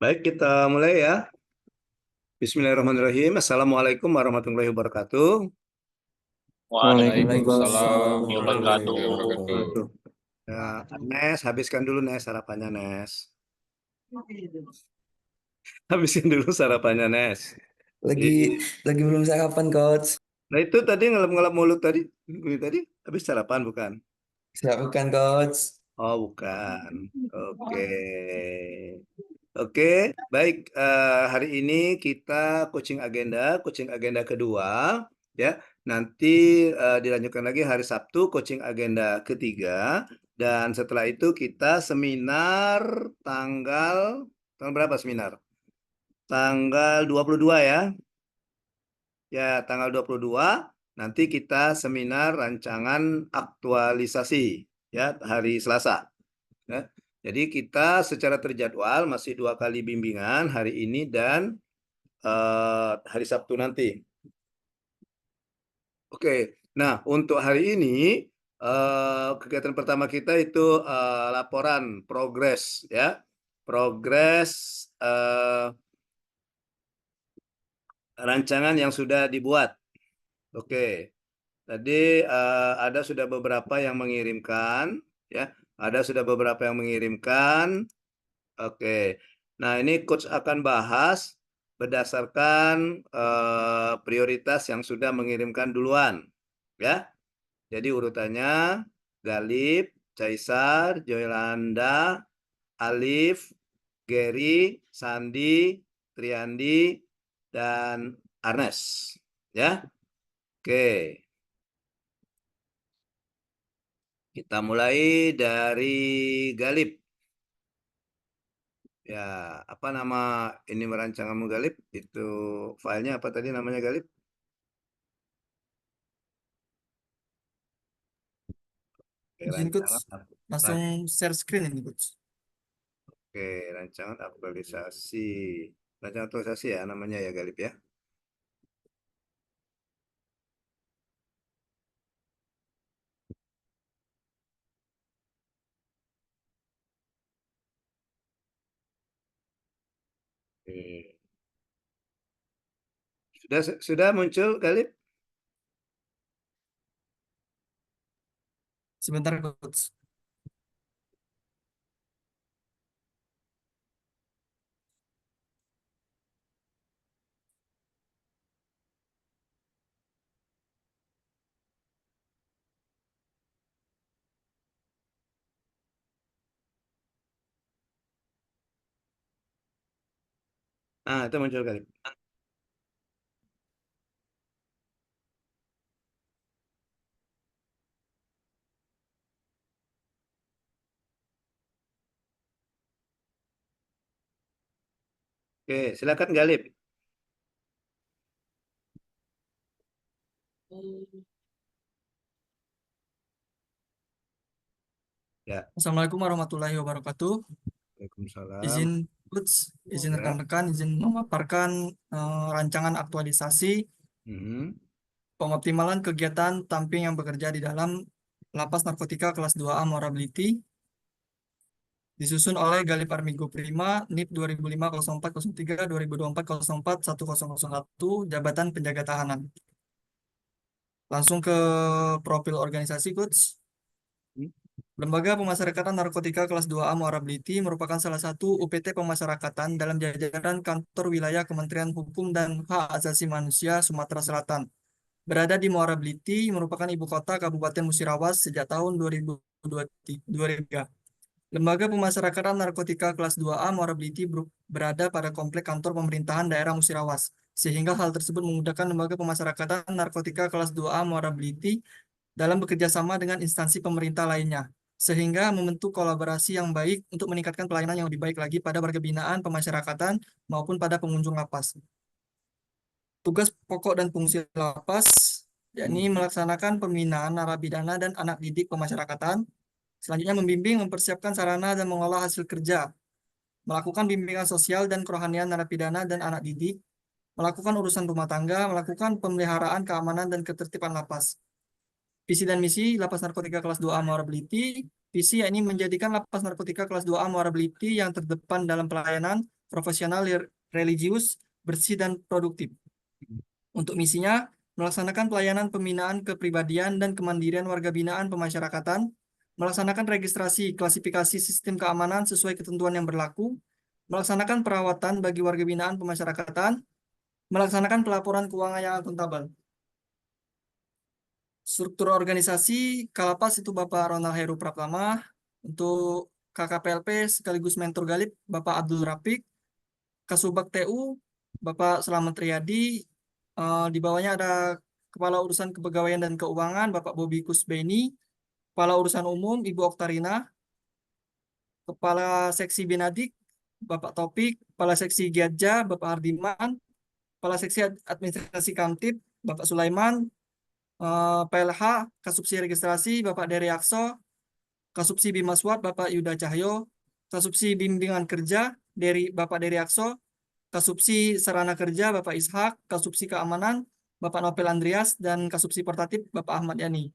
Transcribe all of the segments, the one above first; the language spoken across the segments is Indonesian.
Baik, kita mulai ya. Bismillahirrahmanirrahim. Assalamualaikum warahmatullahi wabarakatuh. Waalaikumsalam Waalaikumsalam warahmatullahi warahmatullahi wabarakatuh. wabarakatuh. Ya, Nes, habiskan dulu Nes sarapannya Nes. Habisin dulu sarapannya Nes. Lagi Ih, lagi belum sarapan, Coach. Nah itu tadi ngelap-ngelap mulut tadi. Ini tadi habis sarapan bukan? Silakan, Coach. Oh bukan. Oke. Oke, baik. Hari ini kita coaching agenda kedua, ya. Nanti dilanjutkan lagi hari Sabtu, coaching agenda ketiga, dan setelah itu kita seminar tanggal berapa seminar? Tanggal 22 ya. Ya, tanggal 22 nanti kita seminar rancangan aktualisasi ya hari Selasa. Ya. Jadi kita secara terjadwal masih 2 kali bimbingan hari ini dan hari Sabtu nanti. Oke, nah untuk hari ini kegiatan pertama kita itu laporan progres ya, progres rancangan yang sudah dibuat. Oke, tadi ada sudah beberapa yang mengirimkan ya, ada sudah beberapa yang mengirimkan. Oke, nah ini coach akan bahas berdasarkan prioritas yang sudah mengirimkan duluan, ya. Jadi urutannya Galip, Caesar, Joylanda, Alif, Gary, Sandi, Triandi, dan Arnes, ya. Oke, kita mulai dari Galip. Ya, apa nama ini rancanganmu Galip? Itu filenya apa tadi namanya Galip? Oke, Izin rancangan, Coach, langsung share screen ini Coach. oke, rancangan aktualisasi. Rancangan aktualisasi ya namanya ya Galip ya. Oke. Sudah muncul Galip? Sebentar Coach. Ah, itu muncul Galip. Oke, silakan Galip. Ya, Assalamualaikum warahmatullahi wabarakatuh. Waalaikumsalam. Izin Coach, izin Ya. rekan-rekan, izin memaparkan rancangan aktualisasi Mhm. pengoptimalan kegiatan tamping yang bekerja di dalam Lapas Narkotika kelas 2A Muara Beliti, disusun oleh Galip Armigo Prima, NIP 2005-0403, 2024-04-1001, Jabatan Penjaga Tahanan. Langsung ke profil organisasi Coach. Lembaga Pemasyarakatan Narkotika kelas 2A Muara Beliti merupakan salah satu UPT pemasyarakatan dalam jajaran kantor wilayah Kementerian Hukum dan Hak Asasi Manusia Sumatera Selatan. Berada di Muara Beliti, merupakan ibu kota Kabupaten Musirawas sejak tahun 2003. Lembaga Pemasyarakatan Narkotika kelas 2A Muara Beliti berada pada komplek kantor pemerintahan daerah Musirawas, sehingga hal tersebut memudahkan Lembaga Pemasyarakatan Narkotika kelas 2A Muara Beliti dalam bekerja sama dengan instansi pemerintah lainnya, sehingga membentuk kolaborasi yang baik untuk meningkatkan pelayanan yang lebih baik lagi pada warga binaan, pemasyarakatan, maupun pada pengunjung lapas. Tugas pokok dan fungsi lapas, yakni melaksanakan pembinaan narapidana dan anak didik pemasyarakatan, selanjutnya membimbing, mempersiapkan sarana dan mengolah hasil kerja, melakukan bimbingan sosial dan kerohanian narapidana dan anak didik, melakukan urusan rumah tangga, melakukan pemeliharaan keamanan dan ketertiban lapas. Visi dan misi Lapas Narkotika kelas 2A Muara Beliti. Visi yakni menjadikan Lapas Narkotika kelas 2A Muara Beliti yang terdepan dalam pelayanan, profesional, religius, bersih, dan produktif. Untuk misinya, melaksanakan pelayanan pembinaan kepribadian dan kemandirian warga binaan pemasyarakatan, melaksanakan registrasi klasifikasi sistem keamanan sesuai ketentuan yang berlaku, melaksanakan perawatan bagi warga binaan pemasyarakatan, melaksanakan pelaporan keuangan yang akuntabel. Struktur organisasi Kalapas itu Bapak Ronald Heru Pratama, untuk KKPLP sekaligus mentor Galip Bapak Abdul Rafiq, Kasubag TU Bapak Slamet Riyadi, di bawahnya ada Kepala Urusan Kepegawaian dan Keuangan Bapak Bobi Kusbeni, Kepala Urusan Umum Ibu Oktarina, Kepala Seksi Binadik Bapak Topik, Kepala Seksi Giatja Bapak Hardiman, Kepala Seksi Administrasi Kamtib Bapak Sulaiman, PLH Kasubsi Registrasi Bapak Dery Akso, Kasubsi Bimaswat Bapak Yuda Cahyo, Kasubsi Bimbingan Kerja Bapak Dery Akso, Kasubsi Sarana Kerja Bapak Ishak, Kasubsi Keamanan Bapak Nopel Andreas, dan Kasubsi Portatif Bapak Ahmad Yani.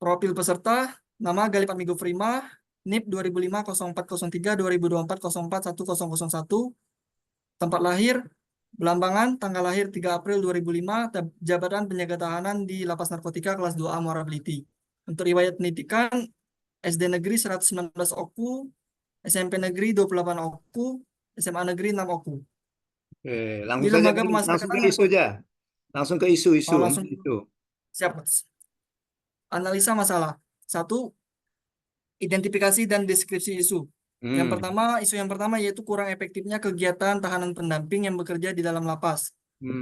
Profil peserta, nama Galip Amigo Prima, NIP 2005-0403, 2024-04-1001, tempat lahir, Belambangan, tanggal lahir 3 April 2005, jabatan penjaga tahanan di Lapas Narkotika kelas 2A Muara Beliti. Untuk riwayat pendidikan, SD Negeri 119 Oku, SMP Negeri 28 Oku, SMA Negeri 6 Oku. Oke, Di lembaga pemasyarakatan langsung ke isu aja. Langsung ke isu-isu. langsung Itu. siap. Analisa masalah. 1. Identifikasi dan deskripsi isu. Isu yang pertama yaitu kurang efektifnya kegiatan tahanan pendamping yang bekerja di dalam lapas.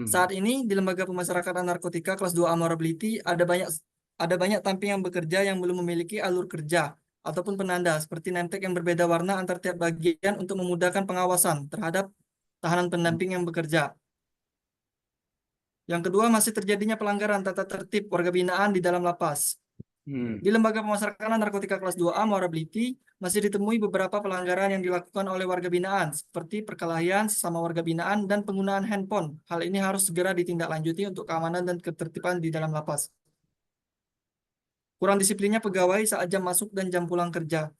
Saat ini di lembaga pemasyarakatan narkotika kelas 2A Muara Beliti ada banyak tamping yang bekerja yang belum memiliki alur kerja ataupun penanda seperti nemtek yang berbeda warna antar tiap bagian untuk memudahkan pengawasan terhadap tahanan pendamping yang bekerja. Yang kedua, masih terjadinya pelanggaran tata tertib warga binaan di dalam lapas. Di lembaga pemasyarakatan narkotika kelas 2A Muara Beliti masih ditemui beberapa pelanggaran yang dilakukan oleh warga binaan seperti perkelahian sesama warga binaan dan penggunaan handphone. Hal ini harus segera ditindaklanjuti untuk keamanan dan ketertiban di dalam lapas. Kurang disiplinnya pegawai saat jam masuk dan jam pulang kerja.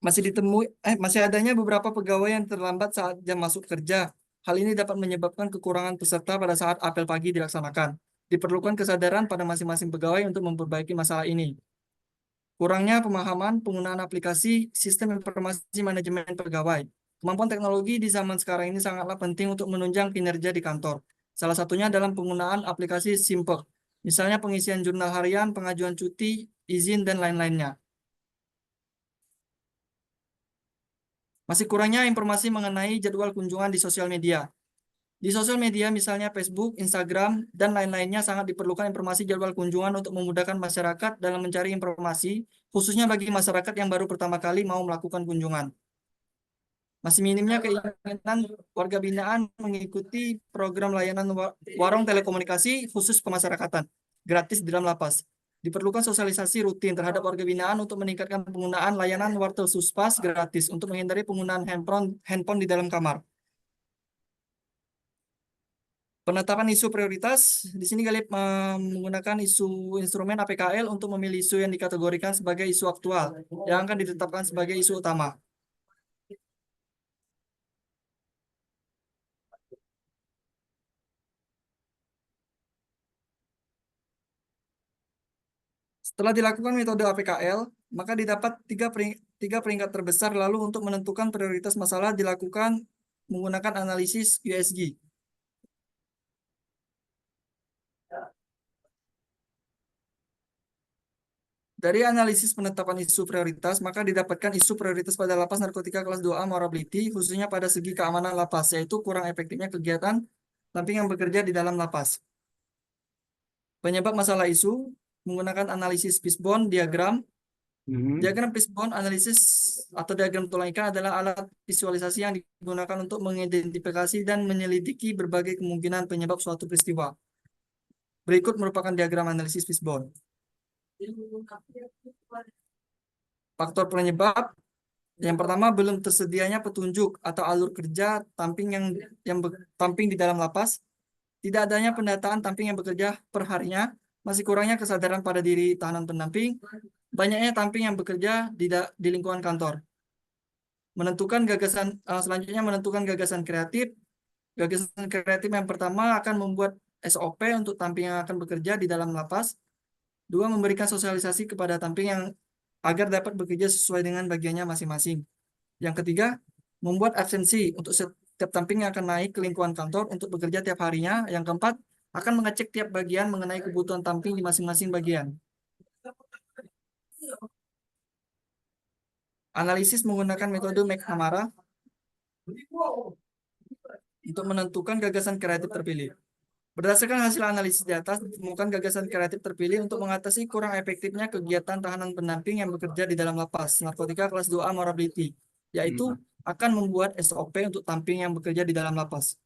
Masih adanya beberapa pegawai yang terlambat saat jam masuk kerja. Hal ini dapat menyebabkan kekurangan peserta pada saat apel pagi dilaksanakan. Diperlukan kesadaran pada masing-masing pegawai untuk memperbaiki masalah ini. Kurangnya pemahaman penggunaan aplikasi sistem informasi manajemen pegawai. Kemampuan teknologi di zaman sekarang ini sangatlah penting untuk menunjang kinerja di kantor. Salah satunya dalam penggunaan aplikasi Simpek, misalnya pengisian jurnal harian, pengajuan cuti, izin, dan lain-lainnya. Masih kurangnya informasi mengenai jadwal kunjungan di sosial media. Di sosial media misalnya Facebook, Instagram, dan lain-lainnya sangat diperlukan informasi jadwal kunjungan untuk memudahkan masyarakat dalam mencari informasi, khususnya bagi masyarakat yang baru pertama kali mau melakukan kunjungan. Masih minimnya keinginan warga binaan mengikuti program layanan warung telekomunikasi khusus pemasyarakatan, gratis di dalam lapas. Diperlukan sosialisasi rutin terhadap warga binaan untuk meningkatkan penggunaan layanan wartel suspas gratis untuk menghindari penggunaan handphone di dalam kamar. Penetapan isu prioritas, di sini Galip menggunakan instrumen APKL untuk memilih isu yang dikategorikan sebagai isu aktual, yang akan ditetapkan sebagai isu utama. Setelah dilakukan metode APKL, maka didapat tiga peringkat terbesar, lalu untuk menentukan prioritas masalah dilakukan menggunakan analisis USG. Dari analisis penetapan isu prioritas, maka didapatkan isu prioritas pada lapas narkotika kelas 2A Muara Beliti, khususnya pada segi keamanan lapas, yaitu kurang efektifnya kegiatan tamping yang bekerja di dalam lapas. Penyebab masalah isu, menggunakan analisis fishbone diagram. Diagram fishbone analisis atau diagram tulang ikan adalah alat visualisasi yang digunakan untuk mengidentifikasi dan menyelidiki berbagai kemungkinan penyebab suatu peristiwa. Berikut merupakan diagram analisis fishbone. Faktor penyebab yang pertama, belum tersedianya petunjuk atau alur kerja tamping yang tamping di dalam lapas, tidak adanya pendataan tamping yang bekerja per harinya, masih kurangnya kesadaran pada diri tahanan pendamping, banyaknya tamping yang bekerja di lingkungan kantor. Selanjutnya menentukan gagasan kreatif. Gagasan kreatif yang pertama akan membuat SOP untuk tamping yang akan bekerja di dalam lapas. Dua, memberikan sosialisasi kepada tamping yang agar dapat bekerja sesuai dengan bagiannya masing-masing. Yang ketiga, membuat absensi untuk setiap tamping yang akan naik ke lingkungan kantor untuk bekerja tiap harinya. Yang keempat, akan mengecek tiap bagian mengenai kebutuhan tamping di masing-masing bagian. Analisis menggunakan metode McNamara untuk menentukan gagasan kreatif terpilih. Berdasarkan hasil analisis di atas, ditemukan gagasan kreatif terpilih untuk mengatasi kurang efektifnya kegiatan tahanan pendamping yang bekerja di dalam lapas narkotika kelas 2A Morability, yaitu akan membuat SOP untuk tamping yang bekerja di dalam lapas.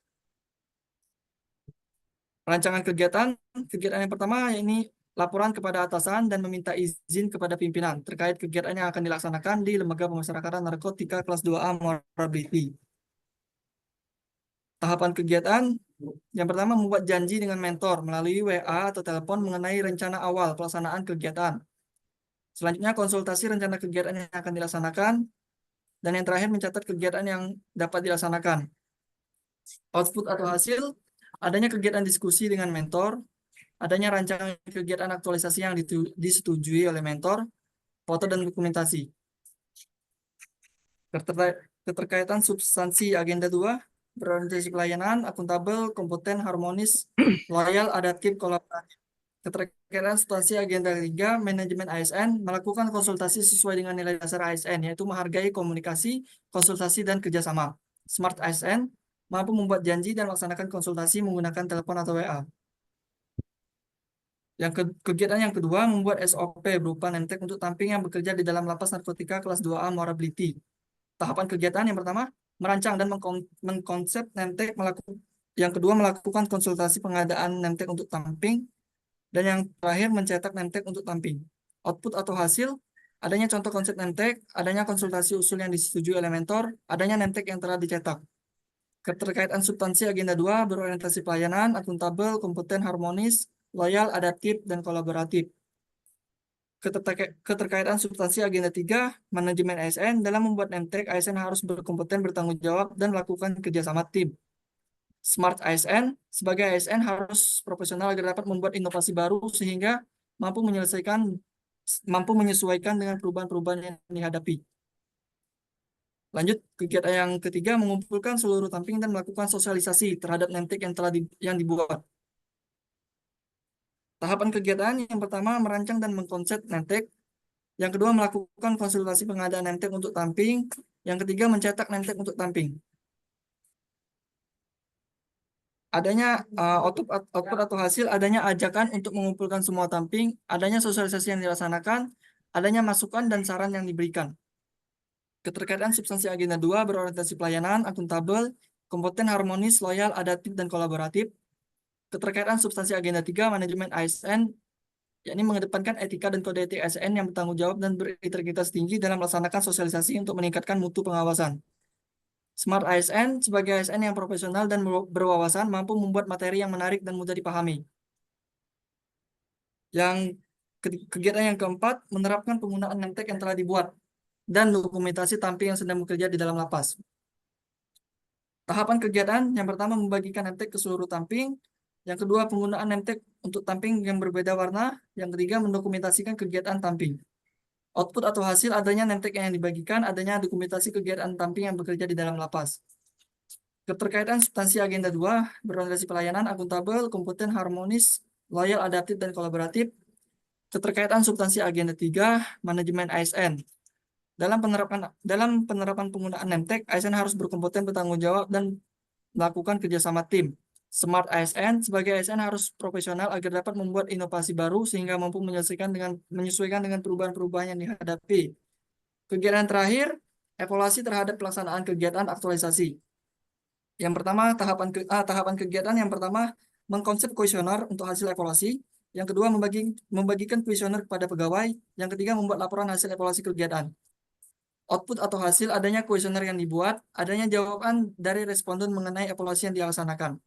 Rancangan kegiatan yang pertama ini laporan kepada atasan dan meminta izin kepada pimpinan terkait kegiatan yang akan dilaksanakan di Lembaga Pemasyarakatan Narkotika kelas 2A Morability. Tahapan kegiatan yang pertama, membuat janji dengan mentor melalui WA atau telepon mengenai rencana awal pelaksanaan kegiatan. Selanjutnya, konsultasi rencana kegiatan yang akan dilaksanakan. Dan yang terakhir, mencatat kegiatan yang dapat dilaksanakan. Output atau hasil, adanya kegiatan diskusi dengan mentor, adanya rancangan kegiatan aktualisasi yang disetujui oleh mentor, foto dan dokumentasi. Keterkaitan substansi agenda 2, berorientasi pelayanan, akuntabel, kompeten, harmonis, loyal, adaptif, kolaboratif. Keterkaitan substansi agenda 3, manajemen ASN, melakukan konsultasi sesuai dengan nilai dasar ASN, yaitu menghargai komunikasi, konsultasi, dan kerjasama. Smart ASN, mampu membuat janji dan melaksanakan konsultasi menggunakan telepon atau WA. Kegiatan yang kedua, membuat SOP berupa nemtek untuk tamping yang bekerja di dalam lapas narkotika kelas 2A Morability. Tahapan kegiatan yang pertama, merancang dan mengkonsep nemtek. Yang kedua, melakukan konsultasi pengadaan nemtek untuk tamping. Dan yang terakhir, mencetak nemtek untuk tamping. Output atau hasil, adanya contoh konsep nemtek, adanya konsultasi usul yang disetujui oleh mentor, adanya nemtek yang telah dicetak. Keterkaitan substansi agenda 2, berorientasi pelayanan, akuntabel, kompeten, harmonis, loyal, adaptif, dan kolaboratif. Keterkaitan substansi agenda 3, manajemen ASN, dalam membuat nemtek, ASN harus berkompeten, bertanggung jawab, dan melakukan kerjasama tim. Smart ASN, sebagai ASN harus profesional agar dapat membuat inovasi baru sehingga mampu menyesuaikan dengan perubahan-perubahan yang dihadapi. Lanjut, kegiatan yang ketiga, mengumpulkan seluruh tamping dan melakukan sosialisasi terhadap nemtek yang dibuat. Tahapan kegiatan yang pertama, merancang dan mengkonsep nemtek. Yang kedua, melakukan konsultasi pengadaan nemtek untuk tamping. Yang ketiga, mencetak nemtek untuk tamping. Adanya output atau hasil, adanya ajakan untuk mengumpulkan semua tamping, adanya sosialisasi yang dilaksanakan, adanya masukan dan saran yang diberikan. Keterkaitan substansi agenda 2, berorientasi pelayanan, akuntabel, kompeten, harmonis, loyal, adaptif, dan kolaboratif. Keterkaitan substansi agenda 3, manajemen ASN, yakni mengedepankan etika dan kode etik ASN yang bertanggung jawab dan berintegritas tinggi dalam melaksanakan sosialisasi untuk meningkatkan mutu pengawasan. Smart ASN, sebagai ASN yang profesional dan berwawasan, mampu membuat materi yang menarik dan mudah dipahami. Kegiatan yang keempat, menerapkan penggunaan nemtek yang telah dibuat dan dokumentasi tamping yang sedang bekerja di dalam lapas. Tahapan kegiatan yang pertama, membagikan nemtek ke seluruh tamping. Yang kedua, penggunaan nemtek untuk tamping yang berbeda warna. Yang ketiga, mendokumentasikan kegiatan tamping. Output atau hasil, adanya nemtek yang dibagikan, adanya dokumentasi kegiatan tamping yang bekerja di dalam lapas. Keterkaitan substansi agenda 2, berorientasi pelayanan, akuntabel, kompeten, harmonis, loyal, adaptif, dan kolaboratif. Keterkaitan substansi agenda 3, manajemen ASN. Dalam penerapan penggunaan nemtek, ASN harus berkompeten, bertanggung jawab, dan melakukan kerjasama tim. Smart ASN, sebagai ASN harus profesional agar dapat membuat inovasi baru sehingga mampu menyesuaikan dengan perubahan-perubahan yang dihadapi. Kegiatan terakhir, evaluasi terhadap pelaksanaan kegiatan aktualisasi. Yang pertama, tahapan kegiatan yang pertama, mengkonsep kuesioner untuk hasil evaluasi. Yang kedua, membagikan kuesioner kepada pegawai. Yang ketiga, membuat laporan hasil evaluasi kegiatan. Output atau hasil, adanya kuesioner yang dibuat, adanya jawaban dari responden mengenai evaluasi yang dilaksanakan.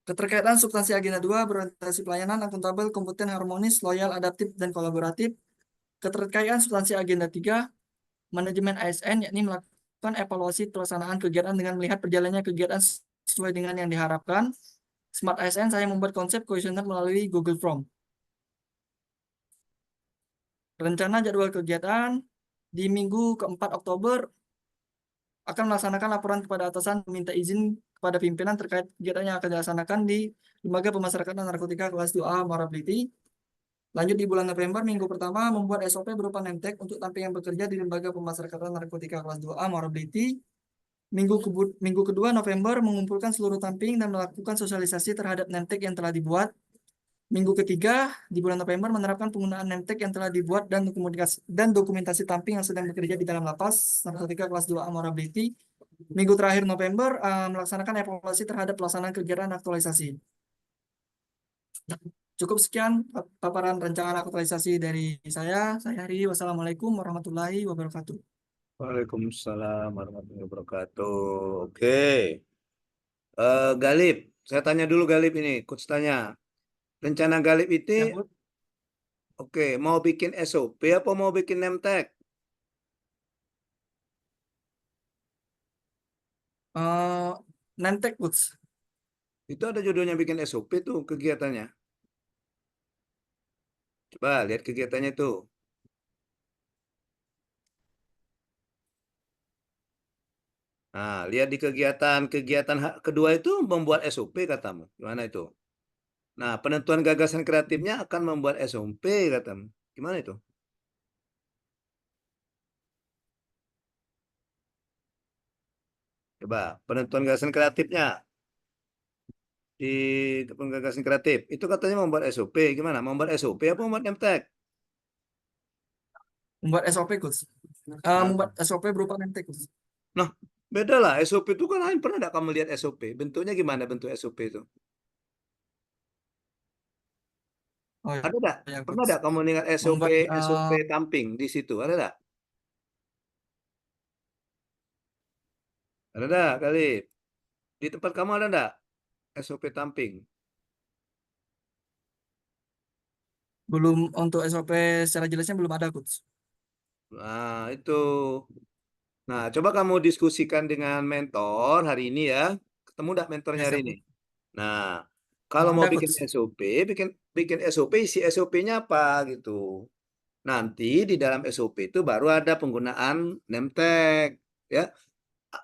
Keterkaitan substansi agenda 2, berorientasi pelayanan, akuntabel, kompeten, harmonis, loyal, adaptif, dan kolaboratif. Keterkaitan substansi agenda 3, manajemen ASN, yakni melakukan evaluasi pelaksanaan kegiatan dengan melihat berjalannya kegiatan sesuai dengan yang diharapkan. Smart ASN, saya membuat konsep kuesioner melalui Google Form. Rencana jadwal kegiatan di minggu ke-4 Oktober akan melaksanakan laporan kepada atasan, meminta izin kepada pimpinan terkait kegiatan yang akan dilaksanakan di Lembaga Pemasyarakatan Narkotika kelas 2A Muara Beliti. Lanjut di bulan November, minggu pertama membuat SOP berupa nemtek untuk tamping yang bekerja di Lembaga Pemasyarakatan Narkotika kelas 2A Muara Beliti. Minggu kedua November mengumpulkan seluruh tamping dan melakukan sosialisasi terhadap nemtek yang telah dibuat. Minggu ketiga di bulan November menerapkan penggunaan nemtek yang telah dibuat dan dokumentasi tamping yang sedang bekerja di dalam lapas narkotika kelas 2A Muara Beliti. Minggu terakhir November melaksanakan evaluasi terhadap pelaksanaan kegiatan aktualisasi. Cukup sekian paparan rancangan aktualisasi dari saya. Saya Hari. Wassalamualaikum warahmatullahi wabarakatuh. Waalaikumsalam warahmatullahi wabarakatuh. Oke. Galip, saya tanya dulu Galip ini, coach tanya. Rencana Galip itu, Ya, Bu. oke, mau bikin SOP apa mau bikin nemtek? Nemtek, Bu. Itu ada judulnya bikin SOP tuh kegiatannya. Coba lihat kegiatannya tuh. Nah, lihat di kegiatan kedua itu membuat SOP katamu. Gimana itu? Nah, penentuan gagasan kreatifnya akan membuat SOP katamu. Gimana itu? Coba penentuan gagasan kreatifnya di gagasan kreatif itu katanya membuat SOP. Gimana? Membuat SOP apa membuat nemtek? Membuat SOP, Coach. Nah, Membuat SOP berupa nemtek, Coach. nah, beda lah. SOP itu kan lain. Pernah nggak kamu lihat SOP? Bentuknya gimana bentuk SOP itu? Oh Ada nggak? ya, Pernah Coach. nggak kamu lihat SOP Membuat SOP tamping di situ? Ada nggak? Ada nggak kali? Di tempat kamu ada nggak SOP tamping? belum untuk SOP secara jelasnya belum ada, Coach. Nah, itu. Nah, coba kamu diskusikan dengan mentor hari ini ya. Ketemu nggak mentornya Ya, hari siap, ini? Coach. Nah, kalau mau Ada, bikin Coach. SOP, bikin bikin SOP, isi SOP-nya apa gitu. Nanti di dalam SOP itu baru ada penggunaan nemtek, ya.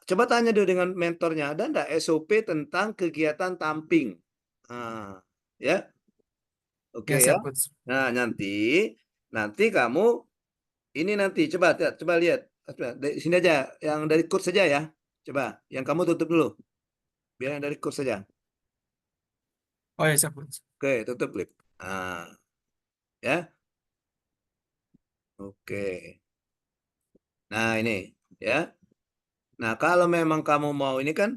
Coba tanya dulu dengan mentornya, ada nggak SOP tentang kegiatan tamping? Nah, ya, oke Ya, ya. siap, Coach. Nah, nanti kamu ini nanti coba lihat. Coba, dari sini aja, yang dari coach saja ya. Coba, yang kamu tutup dulu. Biar yang dari coach saja. Oh ya, siap, Coach. Oke, tutup lip. Nah, ya. Oke. Nah, ini ya. Nah, kalau memang kamu mau ini kan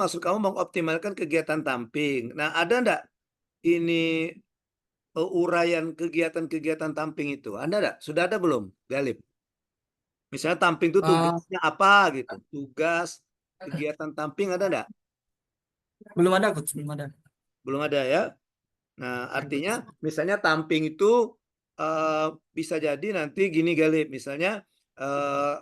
maksud kamu mengoptimalkan kegiatan tamping. Nah, ada enggak ini uraian kegiatan-kegiatan tamping itu? Ada enggak? Sudah ada belum, Galip? Misalnya tamping itu Eh, tugasnya apa gitu? Tugas kegiatan tamping ada enggak? belum ada, Coach. Belum ada. Belum ada ya? Nah, Ya, artinya Coach. misalnya tamping itu eh, bisa jadi nanti gini Galip, misalnya eh,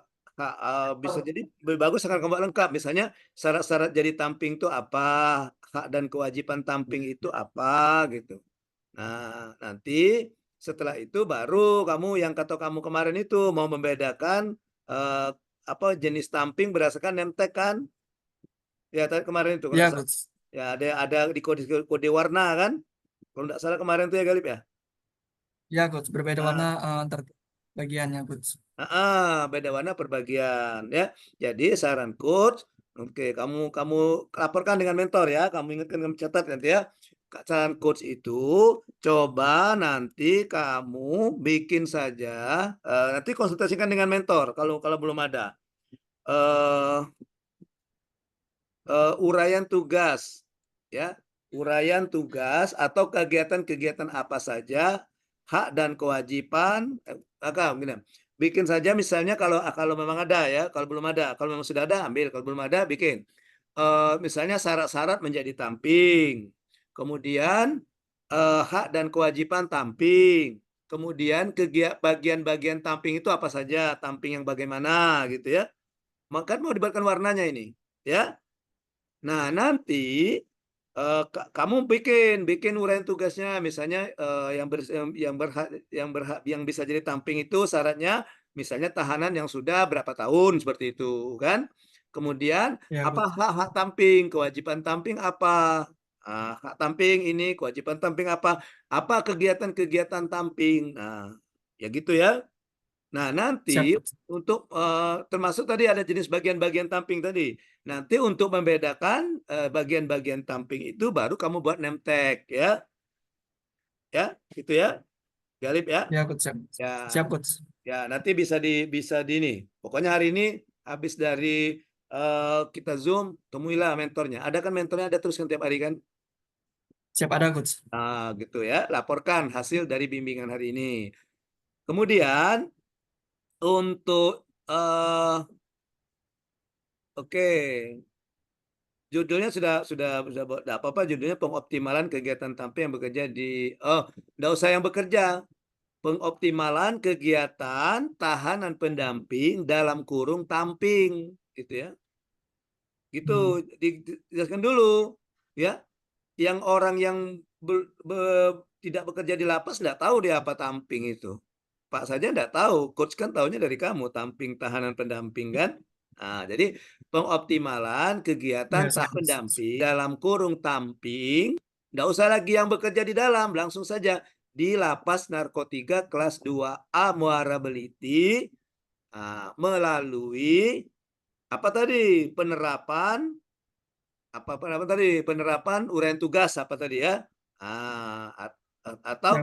bisa jadi lebih bagus akan kembali lengkap. Misalnya syarat-syarat jadi tamping itu apa, hak dan kewajiban tamping itu apa gitu. Nah, nanti setelah itu baru kamu yang kata kamu kemarin itu mau membedakan eh, apa jenis tamping berdasarkan nemtek kan? Ya tadi kemarin itu kalau Ya, nggak salah. Coach. Ya ada di kode warna kan? Kalau nggak salah kemarin tuh ya Galip ya. Ya, Coach. Berbeda warna Nah, antar bagiannya, Coach. beda warna per bagian ya. Jadi saran coach, oke kamu laporkan dengan mentor ya. Kamu ingatkan kamu catat nanti ya. Saran coach itu coba nanti kamu bikin saja. Nanti konsultasikan dengan mentor kalau kalau belum ada. eh Uraian tugas ya, uraian tugas atau kegiatan-kegiatan apa saja, hak dan kewajiban gini, bikin saja misalnya kalau kalau memang ada ya, kalau belum ada, kalau memang sudah ada ambil, kalau belum ada bikin. Misalnya syarat-syarat menjadi tamping, kemudian hak dan kewajiban tamping, kemudian bagian-bagian tamping itu apa saja, tamping yang bagaimana gitu ya. Maka mau dibuatkan warnanya ini, ya. Nah, nanti kamu bikin uraian tugasnya misalnya yang bisa jadi tamping itu syaratnya misalnya tahanan yang sudah berapa tahun seperti itu kan. Kemudian Ya, apa Coach. hak-hak tamping, kewajiban tamping apa? Hak tamping ini, kewajiban tamping apa? Apa kegiatan-kegiatan tamping. Nah, ya gitu ya. Nah, Siap, nanti Coach. untuk termasuk tadi ada jenis bagian-bagian tamping tadi. Nanti untuk membedakan bagian-bagian tamping itu baru kamu buat name tag ya. Ya, gitu ya. Galip ya. Ya, Coach. Siap. Ya, Siap, Coach. ya nanti bisa di ini. Pokoknya hari ini habis dari kita Zoom, temuilah mentornya. Ada kan mentornya ada terus kan tiap hari kan? Siap ada, Coach. Nah, gitu ya. Laporkan hasil dari bimbingan hari ini. Kemudian untuk oke. Judulnya sudah enggak apa-apa judulnya pengoptimalan kegiatan tamping yang bekerja di enggak usah yang bekerja. Pengoptimalan kegiatan tahanan pendamping dalam kurung tamping gitu ya. Hmm. Gitu dijelaskan dulu ya. Yang orang yang tidak bekerja di lapas enggak tahu dia apa tamping itu. Pak saja enggak tahu, coach kan tahunya dari kamu, tamping tahanan pendamping kan. Nah, jadi pengoptimalan kegiatan Ya, siap, Coach. pendamping dalam kurung tamping, enggak usah lagi yang bekerja di dalam, langsung saja di Lapas Narkotika kelas 2A Muara Beliti melalui apa tadi? Penerapan uraian tugas apa tadi ya? Ah, atau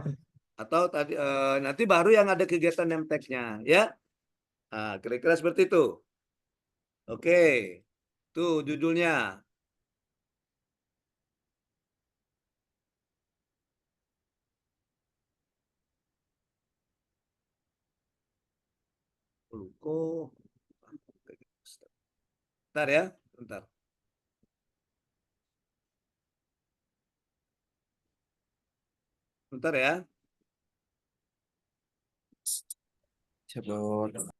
Ya, Coach. tadi nanti baru yang ada kegiatan name tag-nya ya. Kira-kira seperti itu. Oke. Tuh judulnya. Kok bentar ya, bentar. Bentar ya. Siap, Coach.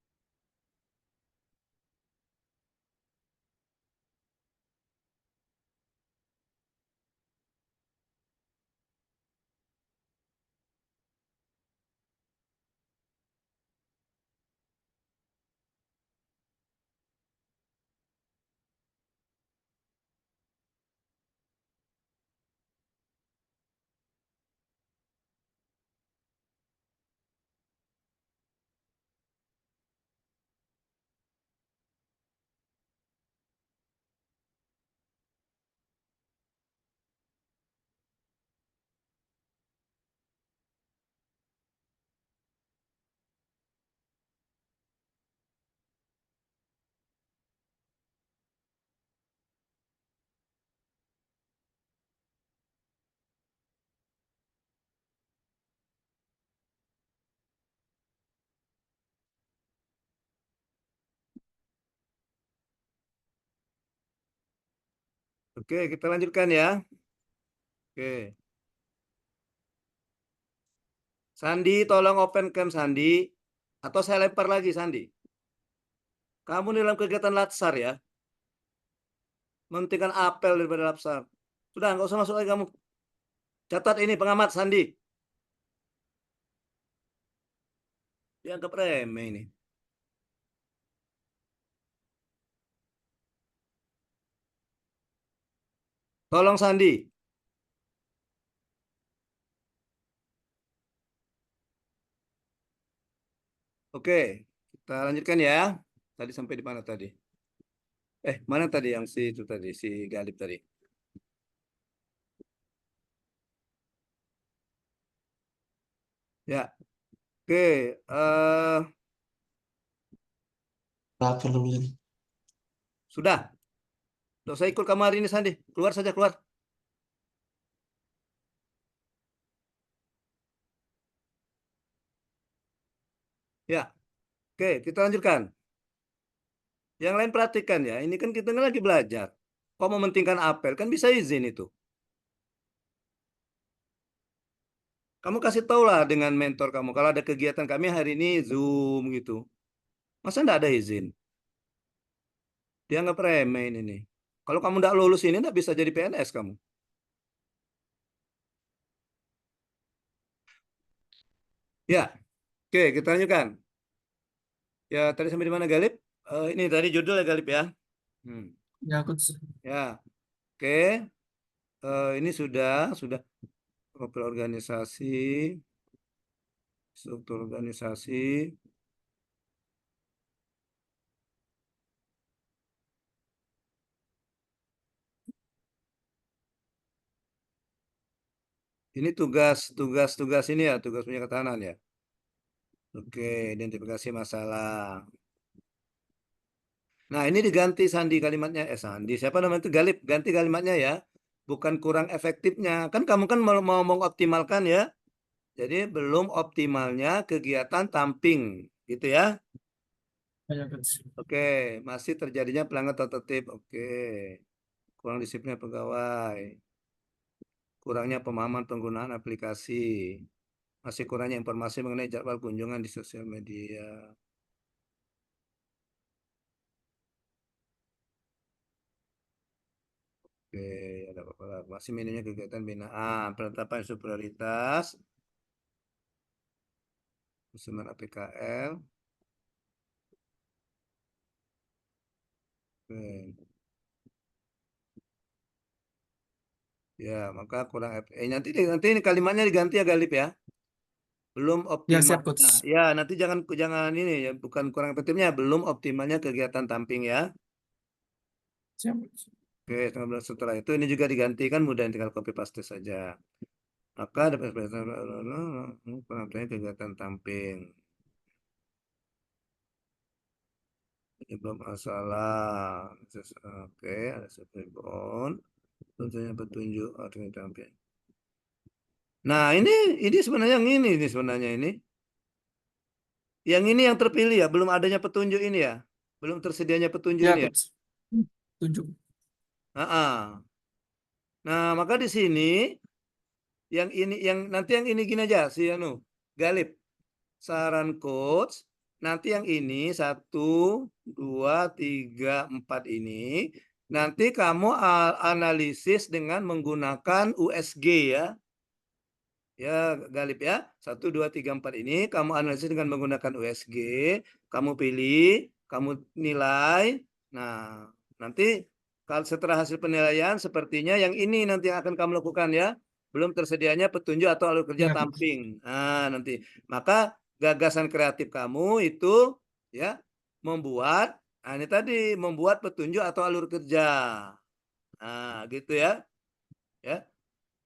Oke, kita lanjutkan ya. Oke. Sandi, tolong open cam Sandi. Atau saya lempar lagi Sandi. Kamu dalam kegiatan latsar ya. Menghentikan apel daripada latsar. Sudah, nggak usah masuk lagi kamu. Catat ini pengamat Sandi. Dianggap remeh ini. Tolong Sandi. Oke, kita lanjutkan ya. Tadi sampai di mana tadi? Mana tadi yang si itu tadi, si Galip tadi? Ya, oke. Lapor dulu ini. Sudah. Tidak usah ikut kamu hari ini, Sandi. Keluar saja, keluar. Ya, oke. Kita lanjutkan. Yang lain perhatikan ya. Ini kan kita lagi belajar. Kok mementingkan apel? Kan bisa izin itu. Kamu kasih tahu lah dengan mentor kamu. Kalau ada kegiatan kami hari ini Zoom gitu. Masa enggak ada izin? Dia nggak remeh ini. Kalau kamu nggak lulus ini nggak bisa jadi PNS kamu. Ya, oke kita lanjutkan. Ya tadi sampai di mana Galip? Ini tadi judulnya Galip ya. Hmm. Ya, Coach. Ya, oke. Ini sudah profil organisasi, struktur organisasi. Ini tugas ini ya, tugas punya ketahanan ya. Oke, identifikasi masalah. Nah, ini diganti Sandi kalimatnya. Sandi, siapa namanya itu? Galip, ganti kalimatnya ya. Bukan kurang efektifnya. Kan kamu kan mau mengoptimalkan ya. Jadi belum optimalnya kegiatan tamping, gitu ya. Ya, Coach. Oke, masih terjadinya pelanggaran tata tertib. Oke, kurang disiplinnya pegawai. Kurangnya pemahaman penggunaan aplikasi. Masih kurangnya informasi mengenai jadwal kunjungan di sosial media. Oke, ada apa masih minimnya kegiatan binaan, penetapan isu prioritas, penyusunan APKL. Oke. Ya, maka kurang nanti ini kalimatnya diganti ya Galip ya. Belum Ya, optimal. siap, Coach. Nah, ya nanti jangan ini ya, bukan kurang efektifnya, belum optimalnya kegiatan tamping ya. Siap, Coach. Oke, setelah itu ini juga digantikan mudah tinggal copy paste saja. Maka dapat kegiatan tamping. Penyebab masalah. Oke, ada bond. Tentunya petunjuk artinya tampil. Nah, ini sebenarnya yang ini sebenarnya ini. Yang ini yang terpilih ya, belum adanya petunjuk ini ya. Belum tersedianya petunjuk Ya, ini ya. Coach. Tunjuk. Nah, maka di sini yang nanti yang ini gini aja si anu Galip. Saran coach, nanti yang ini 1, 2, 3, 4 ini nanti kamu analisis dengan menggunakan USG ya. Ya, Galip ya. 1, 2, 3, 4 ini kamu analisis dengan menggunakan USG, kamu pilih, kamu nilai. Nah, nanti kalau setelah hasil penilaian sepertinya yang ini nanti yang akan kamu lakukan ya. Belum tersedianya petunjuk atau alur kerja Ya, Coach. tamping. Nah, nanti maka gagasan kreatif kamu itu ya membuat ini tadi membuat petunjuk atau alur kerja. Nah, gitu ya. Ya.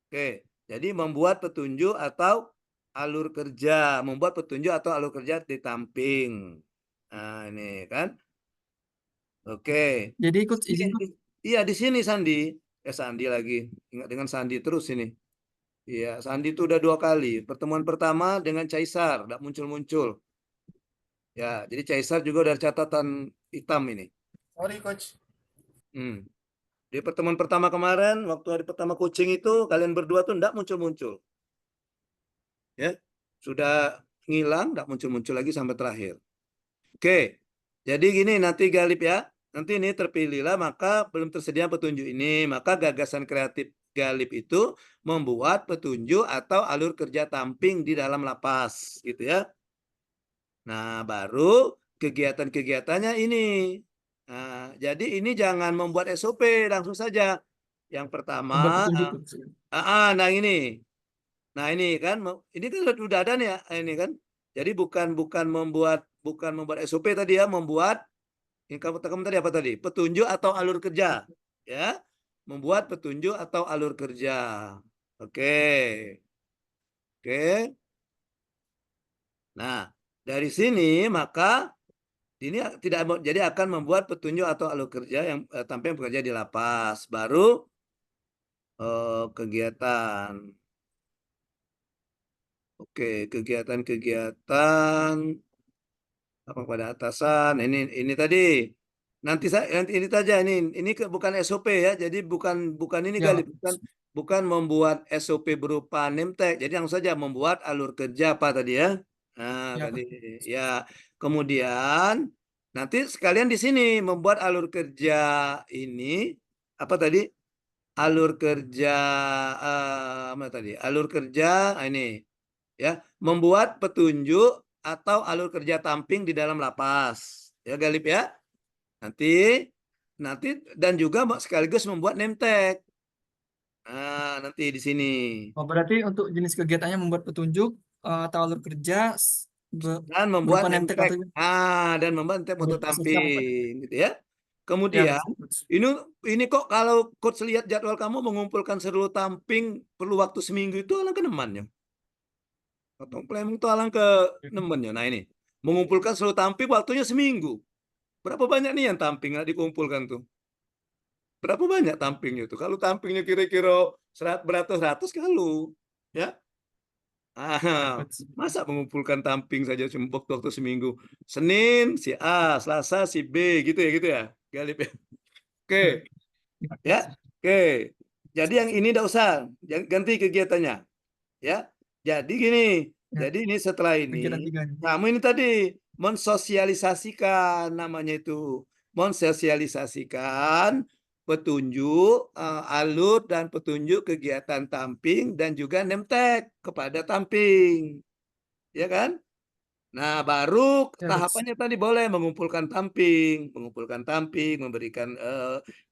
Oke, jadi membuat petunjuk atau alur kerja, membuat petunjuk atau alur kerja di tamping. Nah, ini kan. Oke. Jadi, Coach, izin, Coach. Iya, di sini Sandi. Sandi lagi. Ingat dengan Sandi terus ini. Iya, Sandi itu udah 2 kali. Pertemuan pertama dengan Caesar, tidak muncul-muncul. Ya, jadi Caesar juga dari catatan hitam ini. Sorry, Coach. Hmm. Di pertemuan pertama kemarin, waktu hari pertama coaching itu, kalian berdua tuh tidak muncul-muncul. Ya, sudah ngilang, tidak muncul-muncul lagi sampai terakhir. Oke, jadi gini nanti Galip ya, nanti ini terpilihlah maka belum tersedia petunjuk ini, maka gagasan kreatif Galip itu membuat petunjuk atau alur kerja tamping di dalam lapas, gitu ya. Nah, baru kegiatan-kegiatannya ini. Nah, jadi ini jangan membuat SOP langsung saja. Yang pertama, Membuat petunjuk, Coach. nah ini. Nah, ini kan ini kan sudah ada nih ya, ini kan. Jadi bukan membuat SOP tadi ya, membuat ini kamu tadi apa tadi? Petunjuk atau alur kerja, ya. Membuat petunjuk atau alur kerja. Oke. Oke. Nah, dari sini maka ini tidak jadi akan membuat petunjuk atau alur kerja yang tampil bekerja di lapas. Baru kegiatan. Oke, kegiatan-kegiatan apa pada atasan. Ini tadi. Nanti ini saja ini bukan SOP ya. Jadi bukan ini kali Ya, bukan bukan membuat SOP berupa name tag. Jadi langsung saja membuat alur kerja apa tadi ya? Nah, Ya, tadi ya. Kemudian nanti sekalian di sini membuat alur kerja ini apa tadi? Alur kerja apa tadi? Alur kerja ini ya, membuat petunjuk atau alur kerja tamping di dalam lapas. Ya, Galip ya. Nanti dan juga sekaligus membuat name tag. Nah, nanti di sini. oh, berarti untuk jenis kegiatannya membuat petunjuk atau alur kerja Dan membuat berupa name name tag tag. atau Dan membuat name tag foto berupa siap, Coach. tamping gitu ya. Ya, Kemudian Coach. Coach. ini kok kalau coach lihat jadwal kamu mengumpulkan seluruh tamping perlu waktu seminggu itu alangkah nemannya. Potong planning itu alangkah nemannya. Nah, ini mengumpulkan seluruh tamping waktunya seminggu. Berapa banyak nih yang tamping nggak dikumpulkan tuh? Berapa banyak tampingnya tuh? Kalau tampingnya kira-kira beratus-ratus kalau ya. Ya, Ah, Coach. masa mengumpulkan tamping saja cuma waktu seminggu. Senin si A, Selasa si B gitu ya, Galip ya. Oke, Ya, ya. Coach. Oke. Jadi yang ini tidak usah, ganti kegiatannya, ya. Jadi gini, Ya, jadi ini setelah kegiatan ini 3 ini. kamu ini tadi mensosialisasikan namanya itu, mensosialisasikan petunjuk alur dan petunjuk kegiatan tamping dan juga name tag kepada tamping, ya kan? Nah, baru Ya, Coach. tahapannya tadi boleh mengumpulkan tamping, memberikan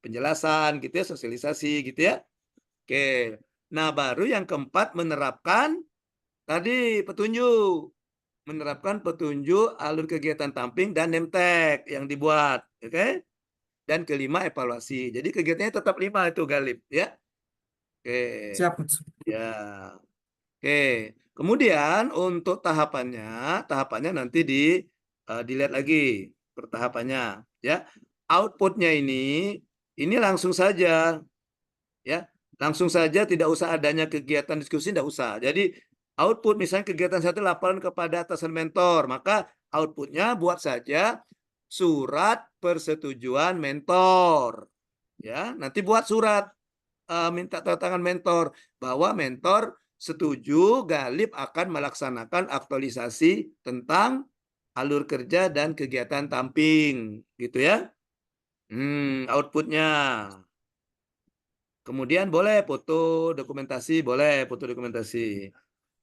penjelasan gitu ya, sosialisasi gitu ya. Oke. Nah, baru yang keempat menerapkan tadi petunjuk, menerapkan petunjuk alur kegiatan tamping dan name tag yang dibuat, oke? Dan kelima evaluasi. Jadi kegiatannya tetap 5 itu Galip ya. Oke. Siap, Coach. Ya. Oke. Kemudian untuk tahapannya nanti dilihat lagi pertahapannya ya. Outputnya ini langsung saja ya. Langsung saja tidak usah adanya kegiatan diskusi, tidak usah. Jadi output misalnya kegiatan satu laporan kepada atasan mentor, maka outputnya buat saja surat persetujuan mentor. Ya, nanti buat surat minta tanda tangan mentor bahwa mentor setuju Galip akan melaksanakan aktualisasi tentang alur kerja dan kegiatan tamping, gitu ya. Outputnya. Kemudian boleh foto dokumentasi.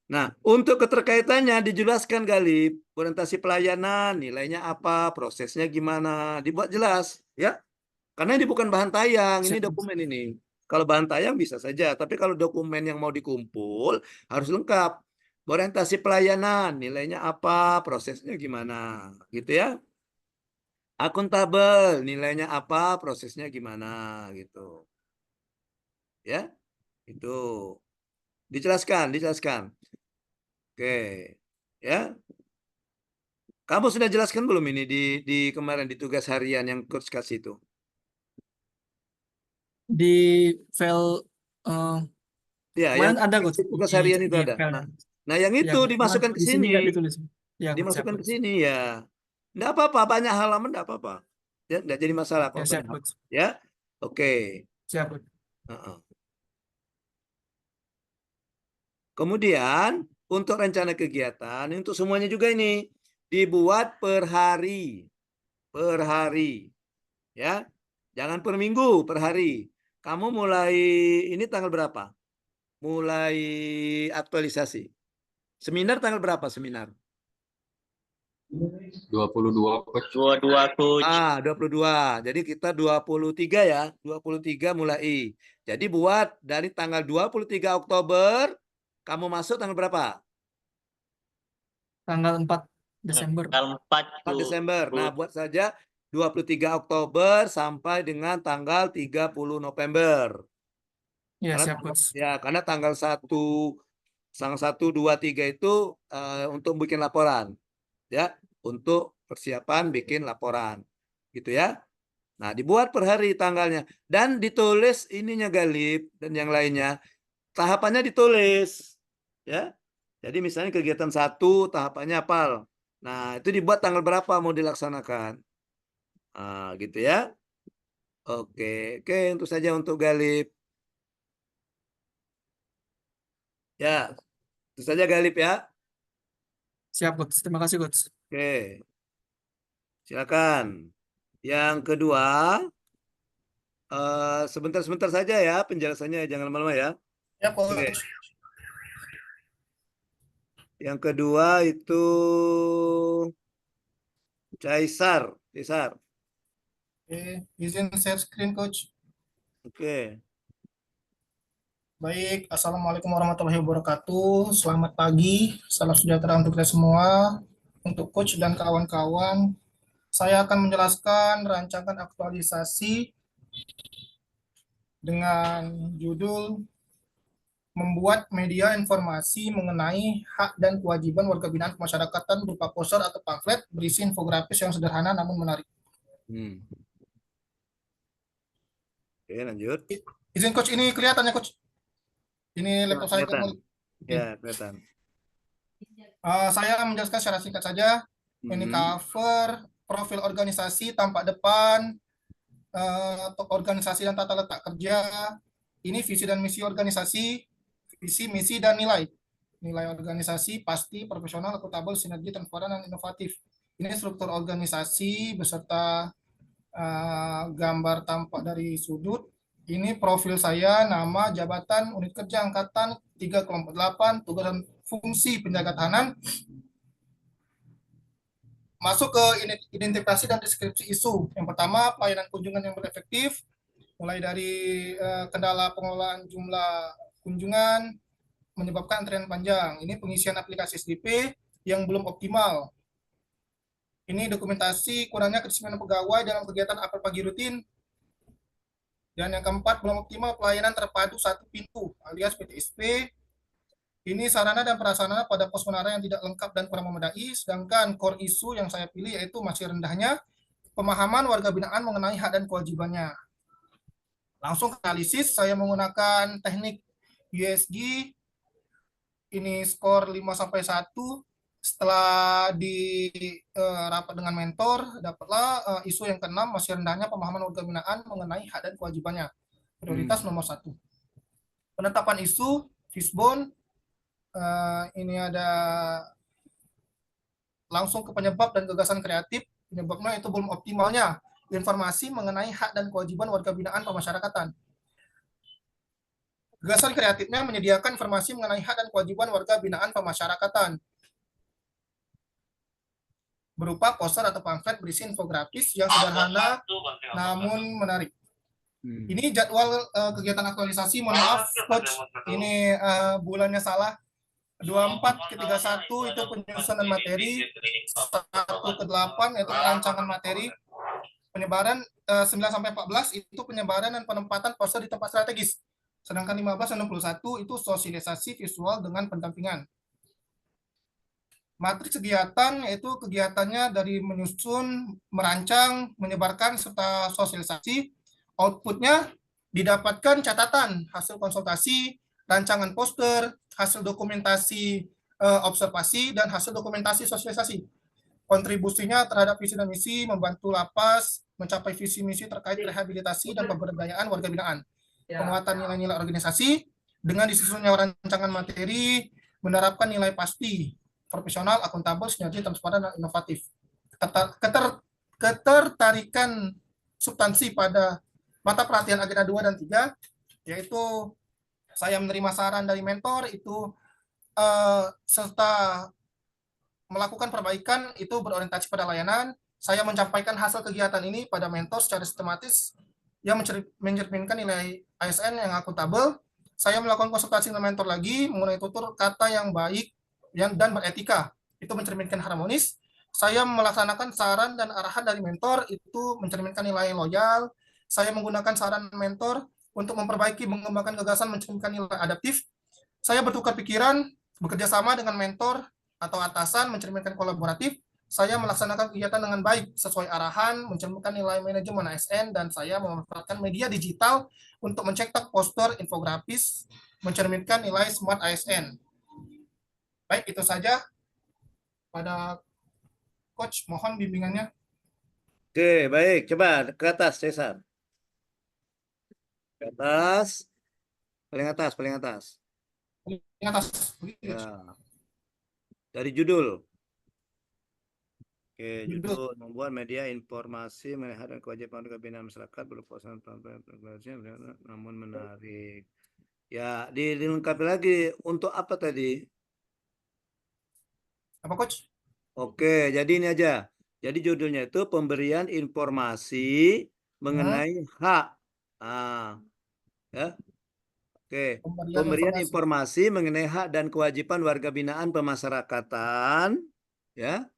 Nah, untuk keterkaitannya dijelaskan Galip, orientasi pelayanan, nilainya apa, prosesnya gimana, dibuat jelas, ya. Karena ini bukan bahan tayang, ini Siap, Coach. dokumen ini. Kalau bahan tayang bisa saja, tapi kalau dokumen yang mau dikumpul harus lengkap. Orientasi pelayanan, nilainya apa, prosesnya gimana, gitu ya. Akuntabel, nilainya apa, prosesnya gimana, gitu. Ya, itu. Dijelaskan. Oke. Ya. Kamu sudah jelaskan belum ini di kemarin di tugas harian yang coach kasih itu? Di file Ya, yang kemarin ada, Coach, tugas di harian itu di ada. file. Nah, yang Ya, itu Coach. Cuman dimasukkan ke di sini sini. nggak ditulis. Ya, Coach. Siap, Dimasukkan ke Coach. sini ya. Enggak apa-apa, banyak halaman enggak apa-apa. Ya, enggak jadi masalah Ya, kalau siap, banyak Coach. halaman. Ya. Oke. Siap, Coach. Heeh. Kemudian untuk rencana kegiatan untuk semuanya juga ini dibuat per hari. Per hari. Ya. Jangan per minggu, per hari. Kamu mulai ini tanggal berapa? Mulai aktualisasi. Seminar tanggal berapa seminar? 22 coach. 22 coach. 22. Jadi kita 23 ya. 23 mulai. Jadi buat dari tanggal 23 Oktober, kamu masuk tanggal berapa? Tanggal 4 Desember. Tanggal 4 4 Desember. Nah, coach. buat saja 23 Oktober sampai dengan tanggal 30 November. Ya, Karena siap, Coach. karena tanggal 1, 2, 3 itu untuk bikin laporan. Ya, untuk persiapan bikin laporan. Gitu ya. Nah, dibuat per hari tanggalnya dan ditulis ininya Galip dan yang lainnya. Tahapannya ditulis. Ya. Jadi misalnya kegiatan 1 tahapannya apal. Nah, itu dibuat tanggal berapa mau dilaksanakan. Nah, gitu ya. Oke, untuk saja untuk Galip. Ya, itu saja Galip ya. Siap, Coach. Terima kasih, Coach. Oke, silakan. Yang kedua, sebentar-sebentar saja ya penjelasannya, jangan lama-lama ya. Ya, Oke, Coach. yang kedua itu Caesar. Caesar. Oke, izin share screen, Coach. Oke. Baik, Assalamualaikum warahmatullahi wabarakatuh. Selamat pagi, salam sejahtera untuk kita semua. Untuk Coach dan kawan-kawan, saya akan menjelaskan rancangan aktualisasi dengan judul membuat media informasi mengenai hak dan kewajiban warga binaan kemasyarakatan berupa poster atau pamflet berisi infografis yang sederhana namun menarik. Oke, lanjut. Izin Coach, ini kelihatan ya Coach? Ini laptop saya Kelihatan. Oke. Ya, kelihatan. Saya menjelaskan secara singkat saja. Ini cover, profil organisasi, tampak depan, organisasi dan tata letak kerja. Ini visi dan misi organisasi, visi, misi, dan nilai. Nilai organisasi pasti, profesional, akuntabel, sinergi, transparan, dan inovatif. Ini struktur organisasi beserta gambar tampak dari sudut. Ini profil saya, nama, jabatan, unit kerja, angkatan, 3 kelompok 8, tugas dan fungsi penjaga tahanan. Masuk ke identifikasi dan deskripsi isu. Yang pertama, pelayanan kunjungan yang berefektif, mulai dari kendala pengelolaan jumlah kunjungan, menyebabkan antrian panjang. Ini pengisian aplikasi SDP yang belum optimal. Ini dokumentasi kurangnya kedisiplinan pegawai dalam kegiatan apel pagi rutin. Dan yang keempat, belum optimal pelayanan terpadu satu pintu alias PTSP. Ini sarana dan prasarana pada pos menara yang tidak lengkap dan kurang memadai, sedangkan core isu yang saya pilih yaitu masih rendahnya pemahaman warga binaan mengenai hak dan kewajibannya. Langsung ke analisis, saya menggunakan teknik USG, ini skor 5-1, setelah di rapat dengan mentor, dapatlah isu yang keenam, masih rendahnya pemahaman warga binaan mengenai hak dan kewajibannya. Prioritas nomor 1. Penetapan isu, Fishbone, ini ada langsung ke penyebab dan gagasan kreatif. Penyebabnya itu belum optimalnya informasi mengenai hak dan kewajiban warga binaan pemasyarakatan. Gagasan kreatifnya menyediakan informasi mengenai hak dan kewajiban warga binaan pemasyarakatan berupa poster atau pamflet berisi infografis yang sederhana namun menarik. Ini jadwal kegiatan aktualisasi, mohon maaf Coach, ini bulannya salah. 24 ke 31 itu penyusunan materi, 1 ke 8 itu rancangan materi, penyebaran 9 sampai 14 itu penyebaran dan penempatan poster di tempat strategis. Sedangkan 15 dan 61 itu sosialisasi visual dengan pendampingan. Matriks kegiatan yaitu kegiatannya dari menyusun, merancang, menyebarkan serta sosialisasi. Outputnya didapatkan catatan, hasil konsultasi, rancangan poster, hasil dokumentasi observasi, dan hasil dokumentasi sosialisasi. Kontribusinya terhadap visi dan misi membantu lapas mencapai visi misi terkait rehabilitasi dan pemberdayaan warga binaan. Penguatan nilai-nilai organisasi dengan disusunnya rancangan materi menerapkan nilai pasti, profesional, akuntabel, sinergi, transparan, dan inovatif. Ketertarikan substansi pada mata pelatihan agenda 2 dan 3, yaitu saya menerima saran dari mentor itu serta melakukan perbaikan itu berorientasi pada layanan. Saya menyampaikan hasil kegiatan ini pada mentor secara sistematis yang mencerminkan nilai ASN yang akuntabel. Saya melakukan konsultasi dengan mentor lagi mengenai tutur kata yang baik dan beretika. Itu mencerminkan harmonis. Saya melaksanakan saran dan arahan dari mentor itu mencerminkan nilai loyal. Saya menggunakan saran mentor untuk memperbaiki, mengembangkan gagasan, mencerminkan nilai adaptif. Saya bertukar pikiran, bekerja sama dengan mentor atau atasan, mencerminkan kolaboratif. Saya melaksanakan kegiatan dengan baik sesuai arahan, mencerminkan nilai manajemen ASN, dan saya memanfaatkan media digital untuk mencetak poster, infografis, mencerminkan nilai smart ASN. Baik, itu saja pada Coach, mohon bimbingannya. Oke, baik. Coba ke atas, Cesar. Ke atas. Paling atas, paling atas. Di atas. Begitu, Coach. Ya. Dari judul. Oke, Judul. judul membuat media informasi melihat dan kewajiban kebinaan masyarakat berupa namun menarik. Ya, dilengkapi lagi untuk apa tadi? Apa, Coach? Oke, jadi ini aja. Jadi judulnya itu pemberian informasi mengenai hak. Ah, ya. Oke. Pemberian Informasi. informasi mengenai hak dan kewajiban warga binaan pemasyarakatan, ya.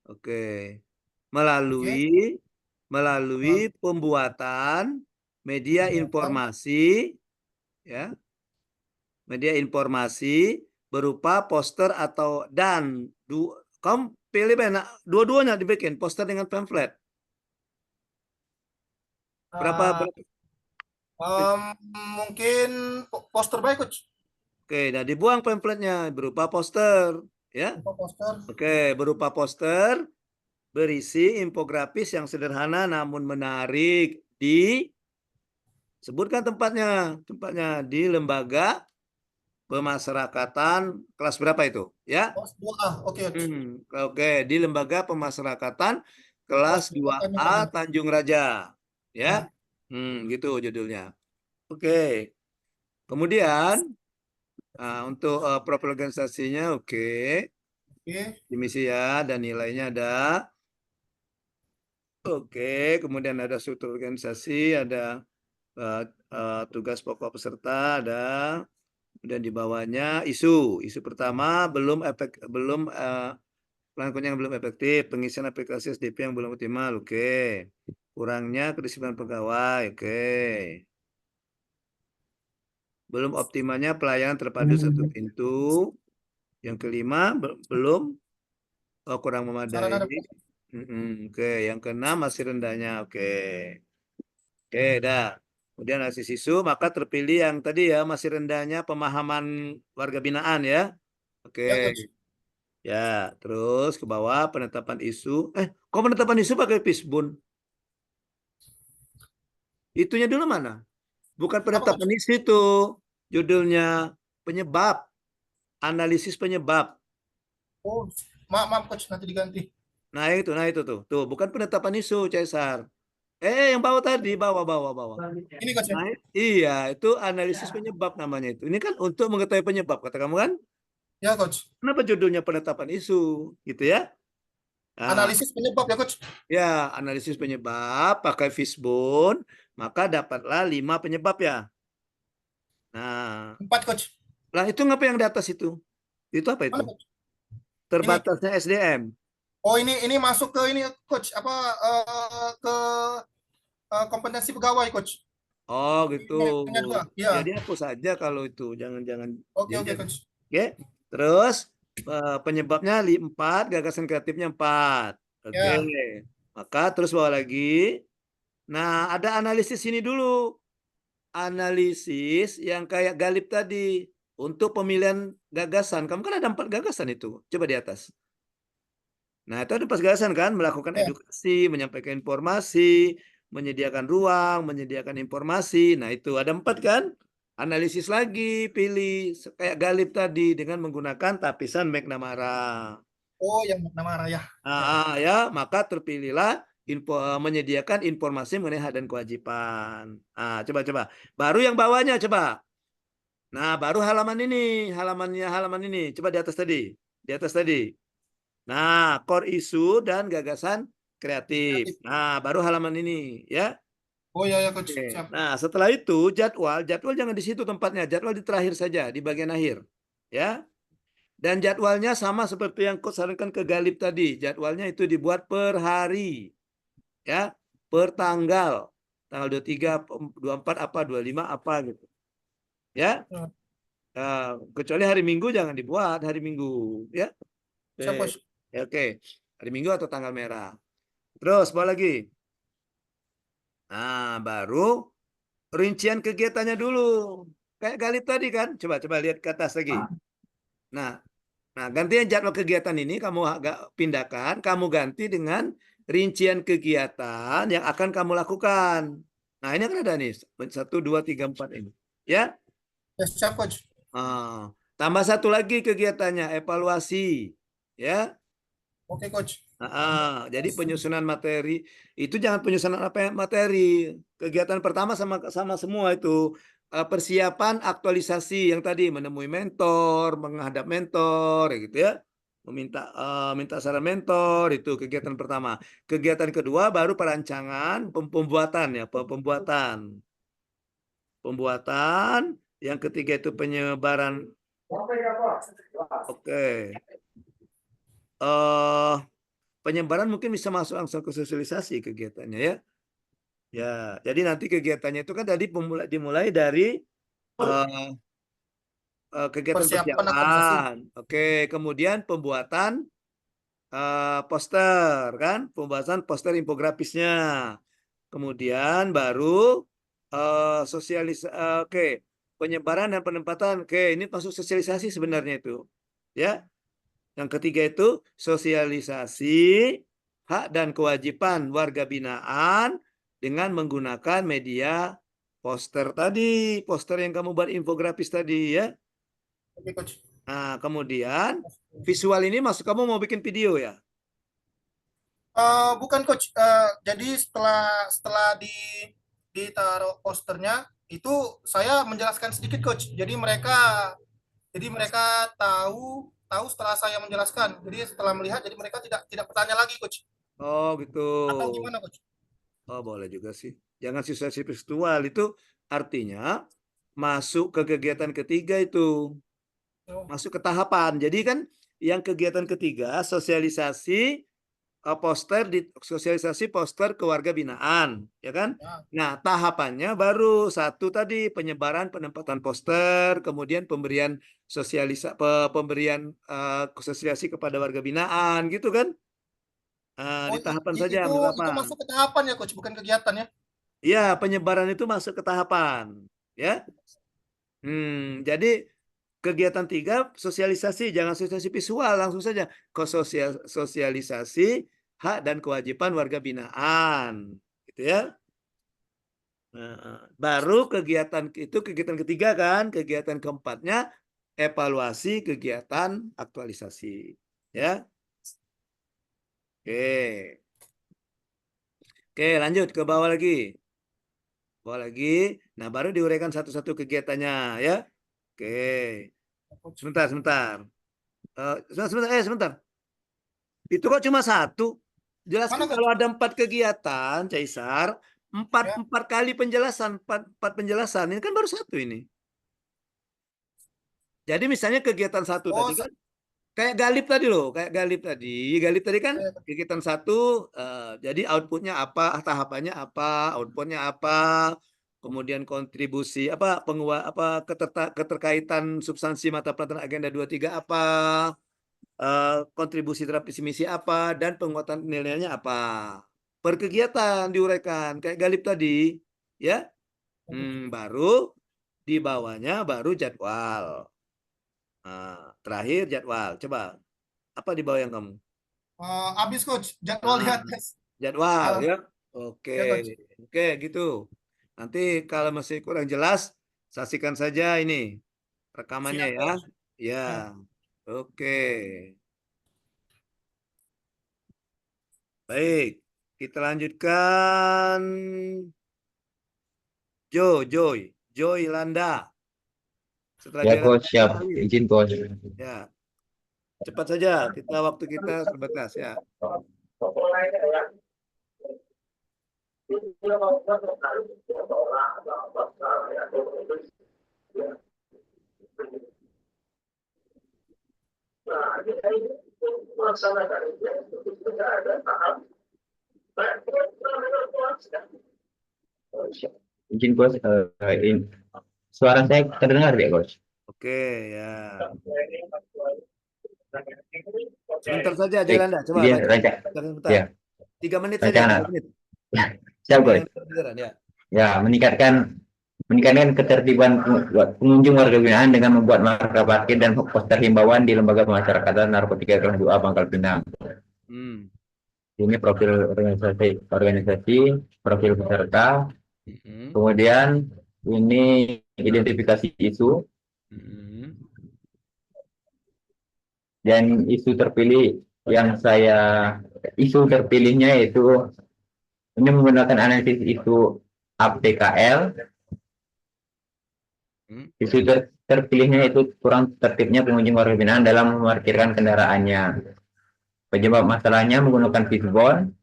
Oke. Melalui pembuatan media informasi, ya. Media informasi berupa poster atau kamu pilih mana? Dua-duanya dibikin poster dengan pamflet. Berapa? Mungkin poster baik, Coach. Oke, nah dibuang pamfletnya berupa poster, ya. Poster. Oke, berupa poster berisi infografis yang sederhana namun menarik. Sebutkan tempatnya di lembaga pemasyarakatan kelas berapa itu, ya? Kelas 2A. Oke, Coach. Oke, di lembaga pemasyarakatan Kelas kelas 2 Tanjung 2A Raja. Tanjung Raja, ya. Ya. Gitu judulnya. Oke. Kemudian untuk profil organisasinya, oke. Oke. Misi ya, dan nilainya ada. Oke, kemudian ada struktur organisasi, ada tugas pokok peserta, ada. Kemudian di bawahnya isu. Isu pertama belum plan yang belum efektif, pengisian aplikasi SDP yang belum optimal, oke. Kurangnya kedisiplinan pegawai, oke. Belum optimalnya pelayanan terpadu satu pintu. Yang kelima belum kurang memadai. Sarana dan Oke, yang keenam masih rendahnya, oke. Oke, dah. Kemudian analisis isu, maka terpilih yang tadi ya, masih rendahnya pemahaman warga binaan ya. Oke. ya, Coach. Ya, terus ke bawah penetapan isu. Kok penetapan isu pakai Fishbone? Itunya dulu mana? Bukan Apa, Coach? penetapan isu itu. Judulnya penyebab. Analisis penyebab. Oh, maaf, Coach, nanti diganti. Nah itu tuh. Tuh, bukan penetapan isu, Caesar. Yang bawah tadi, bawah. Ini, Coach, ya? Nah, iya, itu analisis penyebab namanya itu. Ini kan untuk mengetahui penyebab, kata kamu kan? Ya, Coach. Kenapa judulnya penetapan isu, gitu ya? Nah, Analisis penyebab ya, Coach. ya, analisis penyebab pakai Fishbone, maka dapatlah 5 penyebab ya. Nah, 4, Coach. lah itu ngapa yang di atas itu? Itu apa itu? Mana, Coach? Terbatasnya SDM. Oh, ini masuk ke ini, Coach. Apa ke kompetensi pegawai, Coach. Oh, gitu. Ini 2. Ya. Jadi hapus saja kalau itu, jangan. Oke, Jadi, Coach. oke. Terus penyebabnya 4, gagasan kreatifnya 4. Oke. Ya. Maka terus bawa lagi. Nah, ada analisis ini dulu. Analisis yang kayak Galip tadi untuk pemilihan gagasan. Kamu kan ada 4 gagasan itu. Coba di atas. Nah, itu ada 4 gagasan kan, melakukan Ya. edukasi, menyampaikan informasi, menyediakan ruang, menyediakan informasi. Nah, itu ada 4 kan? Analisis lagi, pilih kayak Galip tadi dengan menggunakan tapisan McNamara. Oh, yang McNamara ya. Ya, maka terpilihlah menyediakan informasi mengenai hak dan kewajiban. Coba. Baru yang bawahnya coba. Nah, baru halaman ini, halaman ini. Coba di atas tadi. Di atas tadi. Nah, core isu dan gagasan kreatif. Nah, baru halaman ini, ya. Oh ya, Coach. Oke. Siap. Nah, setelah itu jadwal jangan di situ tempatnya, jadwal di terakhir saja, di bagian akhir. Ya. Dan jadwalnya sama seperti yang Coach sarankan ke Galip tadi. Jadwalnya itu dibuat per hari. Ya, per tanggal. Tanggal 23, 24 apa, 25 apa gitu. Ya. Kecuali hari Minggu jangan dibuat hari Minggu, ya. Siap, Coach. Oke. Hari Minggu atau tanggal merah. Terus bawa lagi. Nah, baru rincian kegiatannya dulu. Kayak Galip tadi kan. Coba lihat ke atas lagi. Nah, gantian jadwal kegiatan ini kamu agak pindahkan, kamu ganti dengan rincian kegiatan yang akan kamu lakukan. Nah, ini kan ada nih 1, 2, 3, 4 ini. Ya. Ya, siap, Coach. Tambah satu lagi kegiatannya, evaluasi. Ya. Oke, Coach. Jadi penyusunan materi itu jangan penyusunan apa materi. Kegiatan pertama sama semua itu. Persiapan aktualisasi yang tadi menemui mentor, menghadap mentor, ya gitu ya. Minta saran mentor itu kegiatan pertama. Kegiatan kedua baru perancangan pembuatan ya, pembuatan. Yang ketiga itu penyebaran. Oke. Penyebaran mungkin bisa masuk langsung ke sosialisasi kegiatannya ya. Ya, jadi nanti kegiatannya itu kan tadi dimulai dari kegiatan Persiapan aktualisasi. persiapan. Oke, kemudian pembuatan poster kan, pembahasan poster infografisnya. Kemudian baru oke, penyebaran dan penempatan. Oke, ini masuk sosialisasi sebenarnya itu. Ya. Yang ketiga itu sosialisasi hak dan kewajiban warga binaan dengan menggunakan media poster tadi, poster yang kamu buat infografis tadi ya. Oke, Coach. Nah, kemudian visual ini kamu mau bikin video ya? Bukan, Coach. Jadi setelah ditaruh posternya itu saya menjelaskan sedikit, Coach. Jadi mereka tahu setelah saya menjelaskan. Jadi setelah melihat, jadi mereka tidak bertanya lagi, Coach. Oh gitu. Atau gimana, Coach? Oh boleh juga sih. Jangan sosialisasi visual itu artinya masuk ke kegiatan ketiga itu. Oh, Masuk ke tahapan. Jadi kan yang kegiatan ketiga sosialisasi poster ke warga binaan, ya kan? ya. Nah, tahapannya baru satu tadi penyebaran penempatan poster, kemudian pemberian sosialisasi kepada warga binaan, gitu kan? Di Oh, tahapan saja itu masuk apa? masuk ke tahapan ya, Coach, bukan kegiatan ya? Iya, penyebaran itu masuk ke tahapan, ya. Jadi kegiatan 3 sosialisasi, jangan sosialisasi visual, langsung saja ke sosialisasi hak dan kewajiban warga binaan, gitu ya. Baru kegiatan ketiga kan, kegiatan keempatnya evaluasi kegiatan aktualisasi, ya. Oke. Oke, lanjut ke bawah lagi. Nah, baru diuraikan satu-satu kegiatannya ya. Oke. Sebentar. Sebentar. Itu kok cuma satu? Jelaskan Mana, Coach? kalau ada 4 kegiatan, Caesar, Ya. empat kali penjelasan, empat penjelasan. Ini kan baru satu ini. Jadi misalnya kegiatan satu Oh, tadi kan kayak Galip tadi loh, kayak Galip tadi. Galip tadi kan kegiatan satu, jadi outputnya apa, tahapannya apa, outputnya apa, kemudian kontribusi keterkaitan substansi mata pelajaran agenda 23 apa, kontribusi terhadap visi misi apa, dan penguatan nilainya apa. Per kegiatan diuraikan kayak Galip tadi, ya. Baru di bawahnya baru jadwal. Terakhir jadwal. Coba apa di bawah yang kamu? Habis, Coach. Jadwal di atas. Jadwal Ah, ya. Oke. ya, Coach. Oke, gitu. Nanti kalau masih kurang jelas, saksikan saja ini rekamannya Siap, ya. Coach. Ya. Ya. Oke. Baik, kita lanjutkan. Joy Landa. Setelah Ya, Joy Landa, Coach, siap. Izin, Coach. ya. Cepat saja, waktu kita terbatas ya. Izin, Coach. Suara saya terdengar ya, Coach? Oke, ya. Sebentar saja, Jolanda. Coba Izin, baca. Sebentar. Ya. 3 menit saja. 3 menit. Siap, Coach. Ya. Ya, meningkatkan ketertiban pengunjung warga binaan dengan membuat marka parkir dan poster himbauan di lembaga pemasyarakatan narkotika kelas 2A Pangkal Pinang. Ini profil organisasi, profil peserta, kemudian ini identifikasi isu, Dan isu terpilihnya itu ini menggunakan analisis isu APKL. Isu terpilihnya itu kurang tertibnya pengunjung warga binaan dalam memarkirkan kendaraannya. Penyebab masalahnya menggunakan fishbone.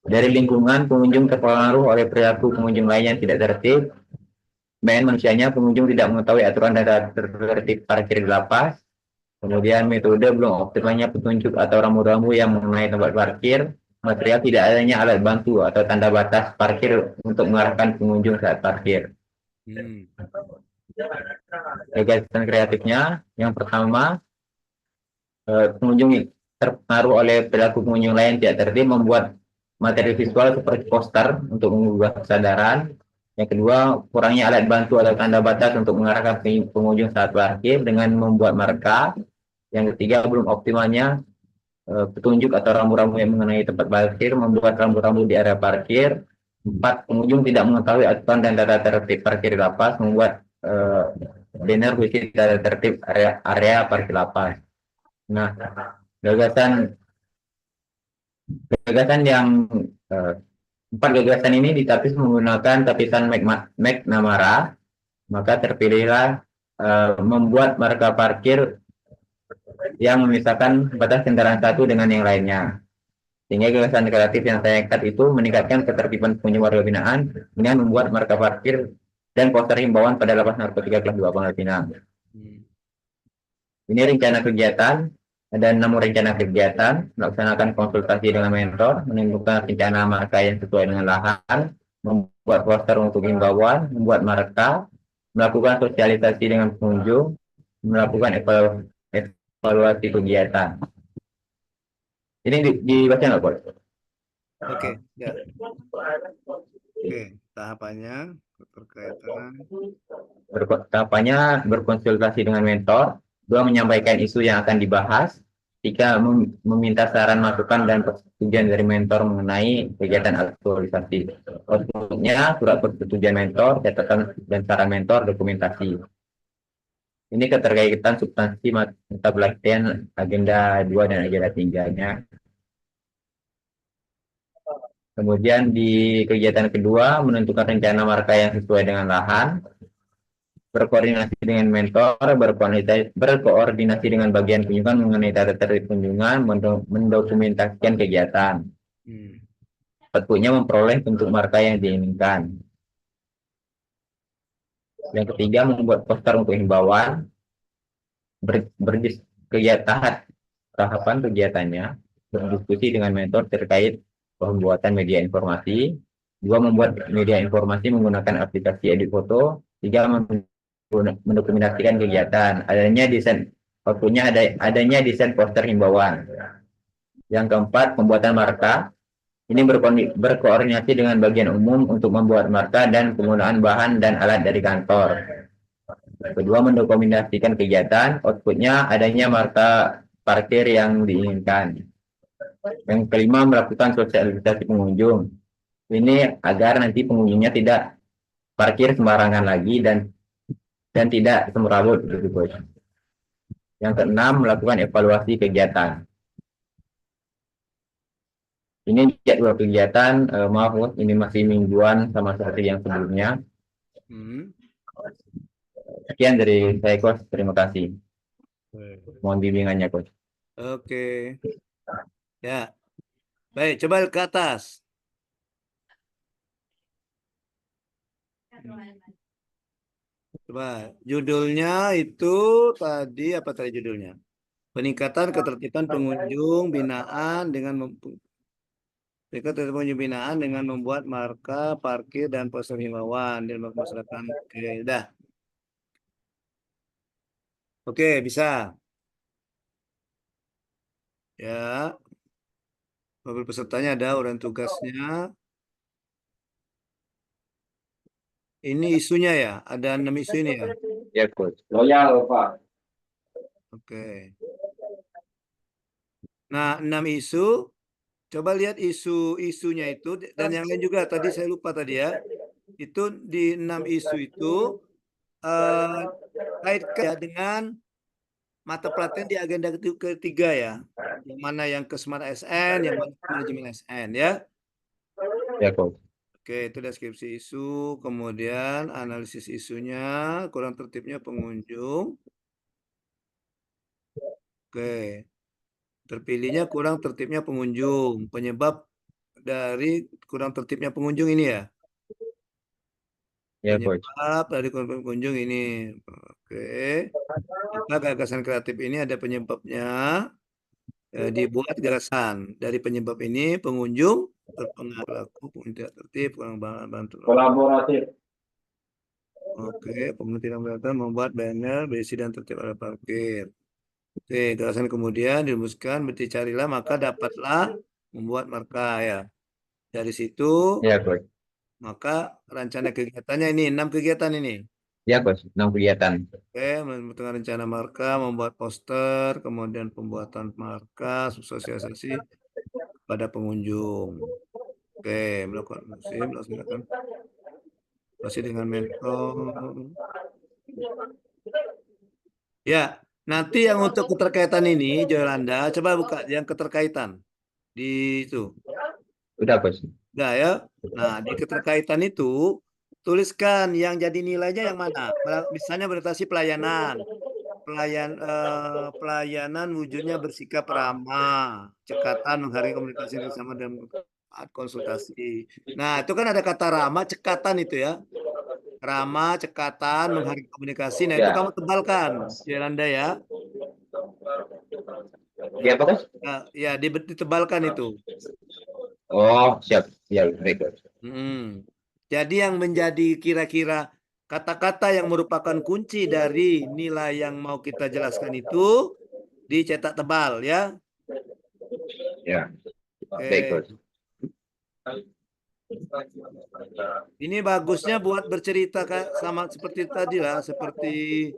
Dari lingkungan, pengunjung terpengaruh oleh perilaku pengunjung lain yang tidak tertib. Selain manusianya, pengunjung tidak mengetahui aturan dan tata tertib parkir di lapas. Kemudian metode belum optimalnya petunjuk atau rambu-rambu yang mengenai tempat parkir. Material tidak adanya alat bantu atau tanda batas parkir untuk mengarahkan pengunjung saat parkir. Gagasan kreatifnya, yang pertama, pengunjung terpengaruh oleh perilaku pengunjung lain tidak tertib membuat materi visual seperti poster untuk mengubah kesadaran. Yang kedua, kurangnya alat bantu atau tanda batas untuk mengarahkan pengunjung saat parkir dengan membuat marka. Yang ketiga, belum optimalnya petunjuk atau rambu-rambu yang mengenai tempat parkir, membuat rambu-rambu di area parkir. 4, pengunjung tidak mengetahui aturan dan tata tertib parkir di lapas, membuat banner berisi tata tertib area parkir lapas. Nah, gagasan yang 4 gagasan ini ditapis menggunakan tapisan McNamara, maka terpilihlah membuat marka parkir yang memisahkan batas kendaraan satu dengan yang lainnya. Sehingga gagasan kreatif yang saya angkat itu meningkatkan ketertiban pengunjung warga binaan dengan membuat marka parkir dan poster himbauan pada lapas narkotika kelas 2 Pangkal Pinang. Ini rencana kegiatan. Ada 6 rencana kegiatan: melaksanakan konsultasi dengan mentor, menentukan rencana marka yang sesuai dengan lahan, membuat poster untuk himbauan, membuat marka, melakukan sosialisasi dengan pengunjung, melakukan evaluasi kegiatan. Ini dibaca nggak, Bos? Oke, ya. Oke, tahapannya Tahapannya berkonsultasi dengan mentor. 2, menyampaikan isu yang akan dibahas. 3, meminta saran, masukan, dan persetujuan dari mentor mengenai kegiatan aktualisasi. Outputnya surat persetujuan mentor, catatan dan saran mentor, dokumentasi. Ini keterkaitan substansi mata pelatihan agenda 2 dan agenda 3-nya. Kemudian di kegiatan kedua, menentukan rencana marka yang sesuai dengan lahan, berkoordinasi dengan mentor, berkoordinasi dengan bagian kunjungan mengenai tata tertib kunjungan, mendokumentasikan kegiatan. Outputnya memperoleh bentuk marka yang diinginkan. Yang ketiga, membuat poster untuk himbauan, tahapan kegiatannya, berdiskusi dengan mentor terkait pembuatan media informasi. 2, membuat media informasi menggunakan aplikasi edit foto. 3, mendokumentasikan kegiatan. Adanya desain poster himbauan. Yang keempat, pembuatan marka. Ini berkoordinasi dengan bagian umum untuk membuat marka dan penggunaan bahan dan alat dari kantor. Kedua, mendokumentasikan kegiatan. Outputnya adanya marka parkir yang diinginkan. Yang kelima, melakukan sosialisasi pengunjung. Ini agar nanti pengunjungnya tidak parkir sembarangan lagi dan tidak semrawut gitu, Bos. Yang keenam, melakukan evaluasi kegiatan. Ini jadwal kegiatan, maaf Bos, ini masih mingguan sama seperti yang sebelumnya. Sekian dari saya, Coach. Terima kasih. Mohon bimbingannya, Coach. Oke. Ya. Baik, coba ke atas. Coba judulnya itu tadi apa tadi judulnya? Peningkatan ketertiban pengunjung binaan dengan membuat marka parkir dan poster himbauan di masyarakat. Oke, udah. Oke, bisa. Ya. Mobil pesertanya ada, uraian tugasnya. Ini isunya ya, ada 6 isu ini ya. Ya, Coach. Loyal, Pak. Oke. Nah, 6 isu. Coba lihat isu-isunya itu dan yang lain juga. Tadi saya lupa tadi ya. Itu di 6 isu itu kaitkan dengan mata pelatihan di agenda ketiga ya. Yang mana yang ke Smart SN, yang mana ke manajemen SN ya. Ya, Coach. Oke, itu deskripsi isu, kemudian analisis isunya, kurang tertibnya pengunjung. Oke, terpilihnya kurang tertibnya pengunjung. Penyebab dari kurang tertibnya pengunjung ini ya. Ya, Coach. Penyebab dari kurang pengunjung ini. Oke, maka gagasan kreatif ini ada penyebabnya. Dibuat gagasan dari penyebab ini pengunjung terpengaruh perilaku pengunjung tidak tertib kurang bantu. Kolaboratif. Oke, pengunjung tidak kelihatan membuat banner berisi dan tertib area parkir. Oke, gagasan kemudian dirumuskan carilah maka dapatlah membuat marka ya. Dari situ Ya, Coach. maka rencana kegiatannya ini 6 kegiatan ini. Ya, Coach. 6 kegiatan. Oke, menentukan rencana marka, membuat poster, kemudian pembuatan marka, sosialisasi pada pengunjung. Oke, melakukan melaksanakan masih dengan mentor. Ya, nanti yang untuk keterkaitan ini, Yolanda, coba buka yang keterkaitan di itu. Udah, Coach. Udah ya. Nah, di keterkaitan itu tuliskan yang jadi nilainya yang mana. Misalnya orientasi pelayanan. Pelayanan wujudnya bersikap ramah, cekatan menghargai komunikasi bersama dan konsultasi. Nah, itu kan ada kata ramah, cekatan itu ya. Ramah, cekatan, menghargai komunikasi. Nah, itu Ya. kamu tebalkan, Yolanda ya. Ya, apa, Coach? Ya, ditebalkan itu. Oh, siap. Ya, baik, Coach. Jadi yang menjadi kira-kira kata-kata yang merupakan kunci dari nilai yang mau kita jelaskan itu dicetak tebal ya. Ya. Oke. Baik, Coach. Ini bagusnya buat bercerita sama seperti tadi lah, seperti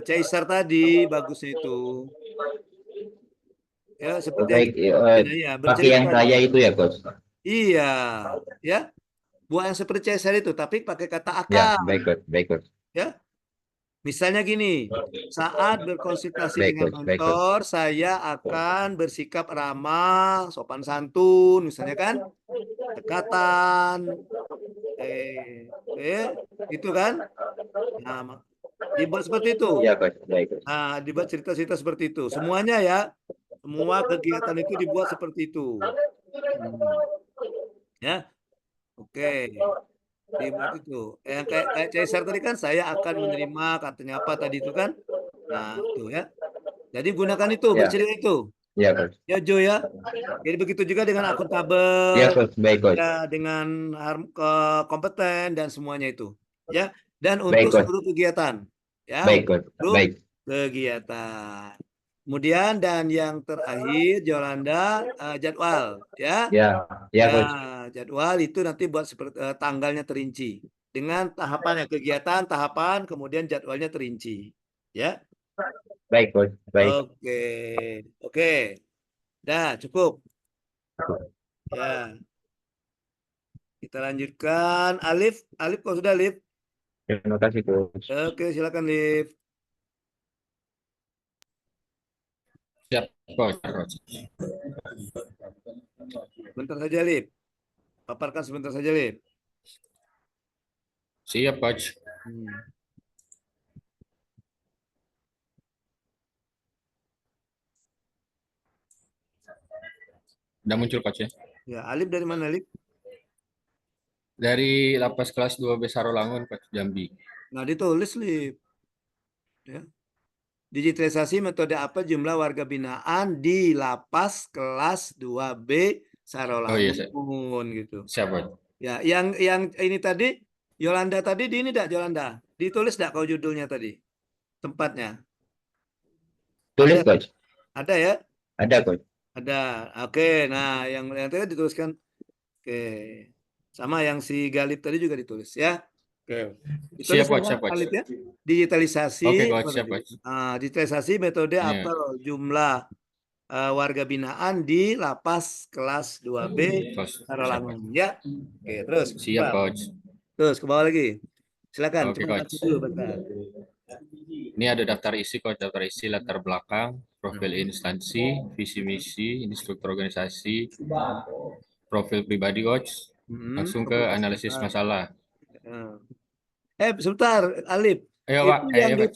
Caesar tadi bagusnya itu. Ya, seperti Baik, ya, pakai yang bercerita. kaya itu ya, Coach. Iya, ya. Buat yang seperti Caesar itu, tapi pakai kata Ya, akan. baik, Coach. Baik, Coach. Ya. Misalnya gini, saat berkonsultasi Baik, dengan Coach. Baik, Coach. mentor, saya akan bersikap ramah, sopan santun, misalnya kan, dekatan, itu kan. Nah, dibuat seperti itu. Ya, Coach. Baik, Coach. Nah, dibuat cerita-cerita seperti itu. Semuanya ya, semua kegiatan itu dibuat seperti itu. Ya, oke. Dibuat itu. Yang kayak Caesar tadi kan, saya akan menerima katanya apa tadi itu kan. Nah, itu ya. Jadi gunakan itu, Ya. bercerita itu. Ya, Coach. Ya, Jo ya. Jadi begitu juga dengan Ya, akuntabel, Coach. Baik, Coach. ya, dengan kompeten dan semuanya itu. Ya, dan untuk Baik, Coach. seluruh kegiatan. Ya, Baik, untuk Coach. seluruh Baik. kegiatan. Kemudian dan yang terakhir, Yolanda, jadwal. Ya, Ya, ya, Coach. jadwal itu nanti buat seperti tanggalnya terinci. Dengan tahapannya, kegiatan, tahapan, kemudian jadwalnya terinci. Ya. Baik, Coach. Baik. Oke, oke, dah cukup. Ya, kita lanjutkan. Alif, kau sudah Alif? Terima kasih, Coach. Oke, silakan Alif. Siap, Coach. Bentar saja Alif. Paparkan sebentar saja Alif. Siap, Coach. Udah muncul, Coach ya? Ya, Alif dari mana Alif? Dari lapas kelas 2B Sarolangun, Coach, Jambi. Nah, ditulis Alif. Ya. Digitalisasi metode apa jumlah warga binaan di lapas kelas 2B Sarolangun. Oh iya, siap. Gitu. Siap, Coach. Ya, yang ini tadi Yolanda tadi di ini enggak Yolanda? Ditulis enggak kau judulnya tadi? Tempatnya. Tulis, Coach. Ada ya? Ada, Coach. Ada. Oke, nah yang tadi dituliskan. Oke. Sama yang si Galip tadi juga ditulis ya. Oke. Ditulis Siap, Coach. Siap, Coach. Galip ya. Digitalisasi. Oke, Coach. Siap, Coach. Digitalisasi metode Iya. apel jumlah warga binaan di lapas kelas 2B Coach. Sarolangun ya. Oke, terus. Siap, Coach. Terus ke bawah lagi. Silakan, Oke, coba Coach. baca dulu bentar. Ini ada daftar isi, coach. Daftar isi, latar belakang, profil instansi, visi misi, ini struktur organisasi, profil pribadi, coach. Langsung ke analisis masalah. Sebentar, Alif. Ayo, Itu Pak.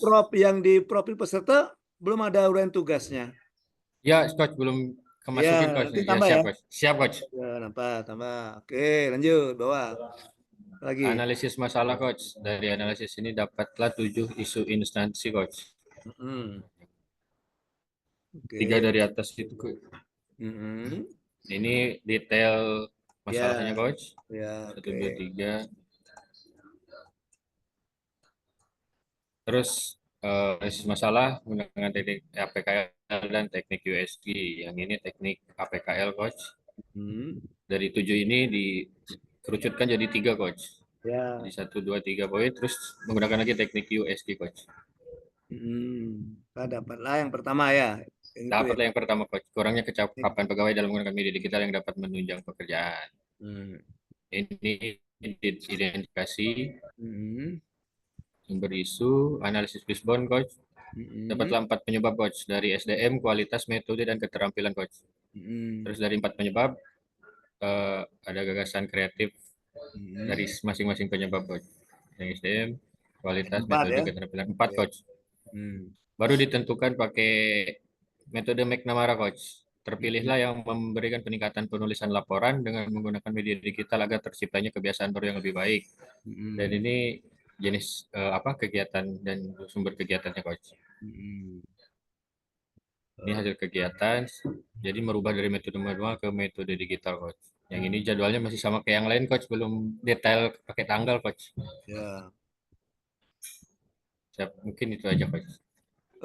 Coach. yang di profil peserta belum ada uraian tugasnya. Ya, coach, belum kemasukin, coach. nanti Ya, tambah siap, ya. coach. Siap, coach. Ya, tambah. Oke, lanjut, bawa. Lagi. Analisis masalah, coach. Dari analisis ini dapatlah 7 isu instansi, coach. Oke. 3 dari atas itu, coach. Ini detail masalahnya, coach. Ya, 1, 2, 3. Terus masalah menggunakan teknik APKL dan teknik USG. Yang ini teknik APKL, coach. Dari 7 ini dikerucutkan jadi 3, coach. Ya. Jadi 1, 2, 3 poin. Terus menggunakan lagi teknik USG, coach. Dapatlah yang pertama ya. Dapatlah yang pertama, coach. Kurangnya kecakapan pegawai dalam menggunakan media digital yang dapat menunjang pekerjaan. Ini identifikasi, sumber isu, analisis fishbone, coach. Dapatlah 4 penyebab, coach. Dari SDM, kualitas, metode, dan keterampilan, coach. Terus dari 4 penyebab, ada gagasan kreatif dari masing-masing penyebab, coach. Yang SDM, kualitas, 4 metode, ya. keterampilan. 4, coach. Baru ditentukan pakai metode McNamara, coach. Terpilihlah yang memberikan peningkatan penulisan laporan dengan menggunakan media digital agar terciptanya kebiasaan baru yang lebih baik. Dan ini jenis kegiatan dan sumber kegiatannya, coach. Ini hasil kegiatan, jadi merubah dari metode manual ke metode digital, coach. Yang ini jadwalnya masih sama kayak yang lain, coach, belum detail pakai tanggal, coach. Ya. Siap, mungkin itu aja, coach.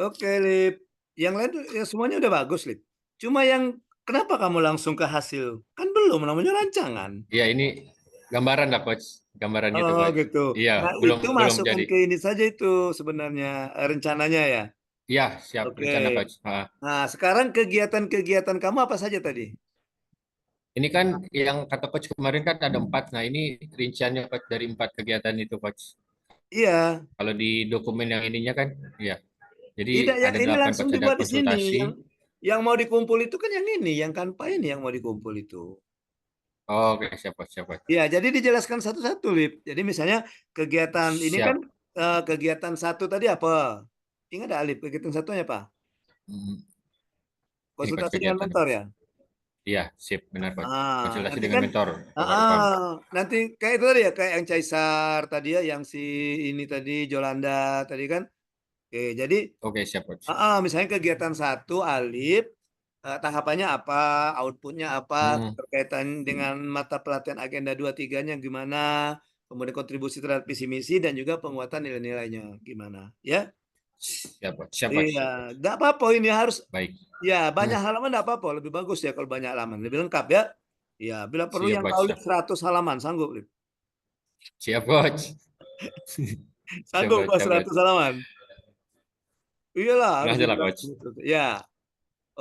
Oke, Lip. Yang lain tuh ya semuanya udah bagus, Lip. Cuma yang kenapa kamu langsung ke hasil? Kan belum, namanya rancangan. Iya, ini gambaran lah, coach. Gambaran gitu, Oh, coach. gitu. Iya, Nah, belum itu belum masukkan jadi. ke ini saja itu sebenarnya rencananya ya. Iya, siap. Oke. Rencana, coach. Nah, sekarang kegiatan-kegiatan kamu apa saja tadi? Ini kan yang kata coach kemarin kan ada 4. Nah, ini rinciannya, coach, dari 4 kegiatan itu, coach. Iya. Kalau di dokumen yang ininya kan, iya. Jadi Tidak, yang ada ini 8, langsung coach. Ada dibuat di sini. konsultasi. Yang mau dikumpul itu kan yang ini, yang kanpa ini yang mau dikumpul itu. Oh, oke, siap, coach. Siap, coach. Ya, jadi dijelaskan satu-satu, Lip. Jadi misalnya kegiatan ini Siap. kan kegiatan 1 tadi apa? Ingat ada Alif kegiatan satunya Pak? Ini, coach, Konsultasi dengan kegiatan. mentor ya? Iya, sip, benar, coach. Konsultasi Nanti dengan kan mentor. Powercom. nanti kayak itu tadi ya, kayak yang Caesar tadi ya, yang si ini tadi Jolanda tadi kan. Oke, jadi Oke, siap, coach. misalnya kegiatan 1 Alif tahapannya apa, outputnya apa, berkaitan dengan mata pelatihan agenda 2-3-nya gimana, kemudian kontribusi terhadap visi misi dan juga penguatan nilai-nilainya gimana, ya? Siap, coach. Siap, coach. Iya, nggak apa-apa ini harus, Baik. ya banyak halaman nggak apa-apa, lebih bagus ya kalau banyak halaman, lebih lengkap ya. Ya, bila perlu Siap, yang coach. tahu Siap. 100 halaman, sanggup, Lip? Siap, coach. Sanggup Siap, Pak, coach. 100 halaman? Iyalah, harus Nah, lah, dibilang. coach. Ya,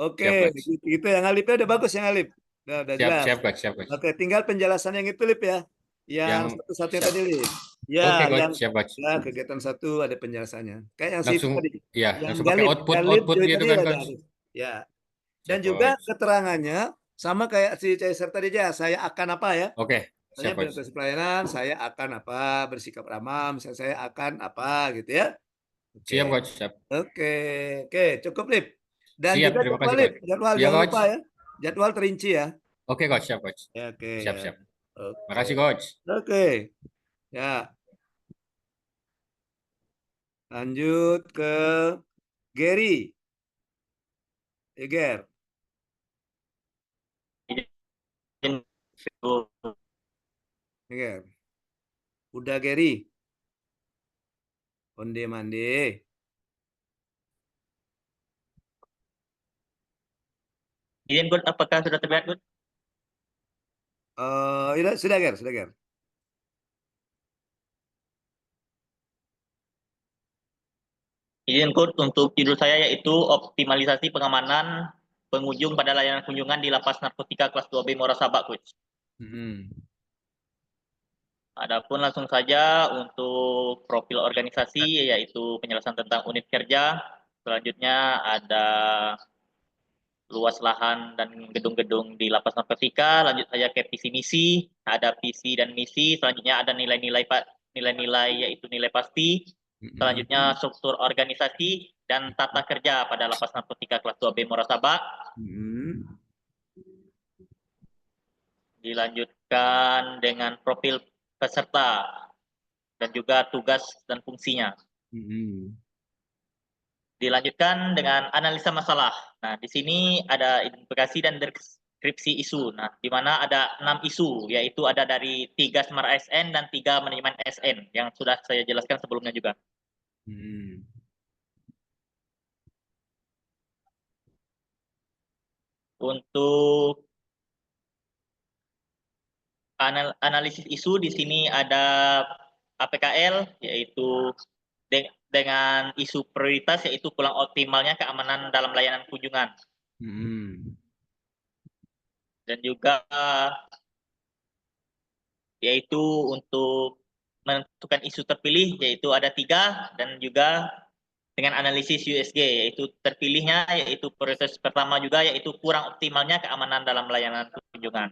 oke, Siap, coach. gitu yang Alipnya udah bagus yang Alip, udah Siap, jelas. siap, coach. Siap, coach. Oke, tinggal penjelasan yang itu, Lip ya. Yang satu-satu yang siap. tadi, Lip. Oke, Ya, coach. yang Siap, coach. ya kegiatan 1 ada penjelasannya. Kayak yang situ Langsung, tadi. ya, Yang langsung pakai output Galip gitu tadi kan, ada. coach. Ya. Dan Siap, juga coach. keterangannya sama kayak si Caesar tadi aja, saya akan apa ya? Oke, Misalnya siap, coach. presentasi pelayanan, saya akan apa, bersikap ramah, misalnya saya akan apa gitu ya. Siap, Oke. coach. Siap. Oke, cukup, Lip. Dan Siap, juga terima jadwal, kasih, Lip. coach. Jadwal, Iya, jangan coach. lupa ya. Jadwal terinci ya. Oke, coach. Siap, coach. Ya, oke. Siap, Ya. siap. Oke. Makasih, coach. Oke. Ya, lanjut ke Gary. Ger. Ger. Udah Gary. Onde mande. Izin Gun, apakah sudah terlihat Gun? Sudah Ger, sudah Ger. Izin Gun, untuk judul saya yaitu optimalisasi pengamanan pengunjung pada layanan kunjungan di Lapas Narkotika kelas 2B Muara Sabak, Coach. Adapun langsung saja untuk profil organisasi, yaitu penjelasan tentang unit kerja. Selanjutnya ada luas lahan dan gedung-gedung di Lapas Narkotika. Lanjut saja ke visi misi, ada visi dan misi. Selanjutnya ada nilai-nilai yaitu nilai pasti. Selanjutnya struktur organisasi dan tata kerja pada Lapas Narkotika kelas 2B Muarasabak. Dilanjutkan dengan profil peserta dan juga tugas dan fungsinya. Dilanjutkan dengan analisa masalah. Nah, di sini ada identifikasi dan deskripsi isu. Nah, di mana ada 6 isu, yaitu ada dari 3 Smart ASN dan 3 manajemen ASN, yang sudah saya jelaskan sebelumnya juga. Untuk analisis isu, di sini ada APKL, yaitu dengan isu prioritas, yaitu kurang optimalnya keamanan dalam layanan kunjungan. Dan juga yaitu untuk menentukan isu terpilih, yaitu ada 3, dan juga dengan analisis USG, yaitu terpilihnya, yaitu proses pertama juga, yaitu kurang optimalnya keamanan dalam layanan kunjungan.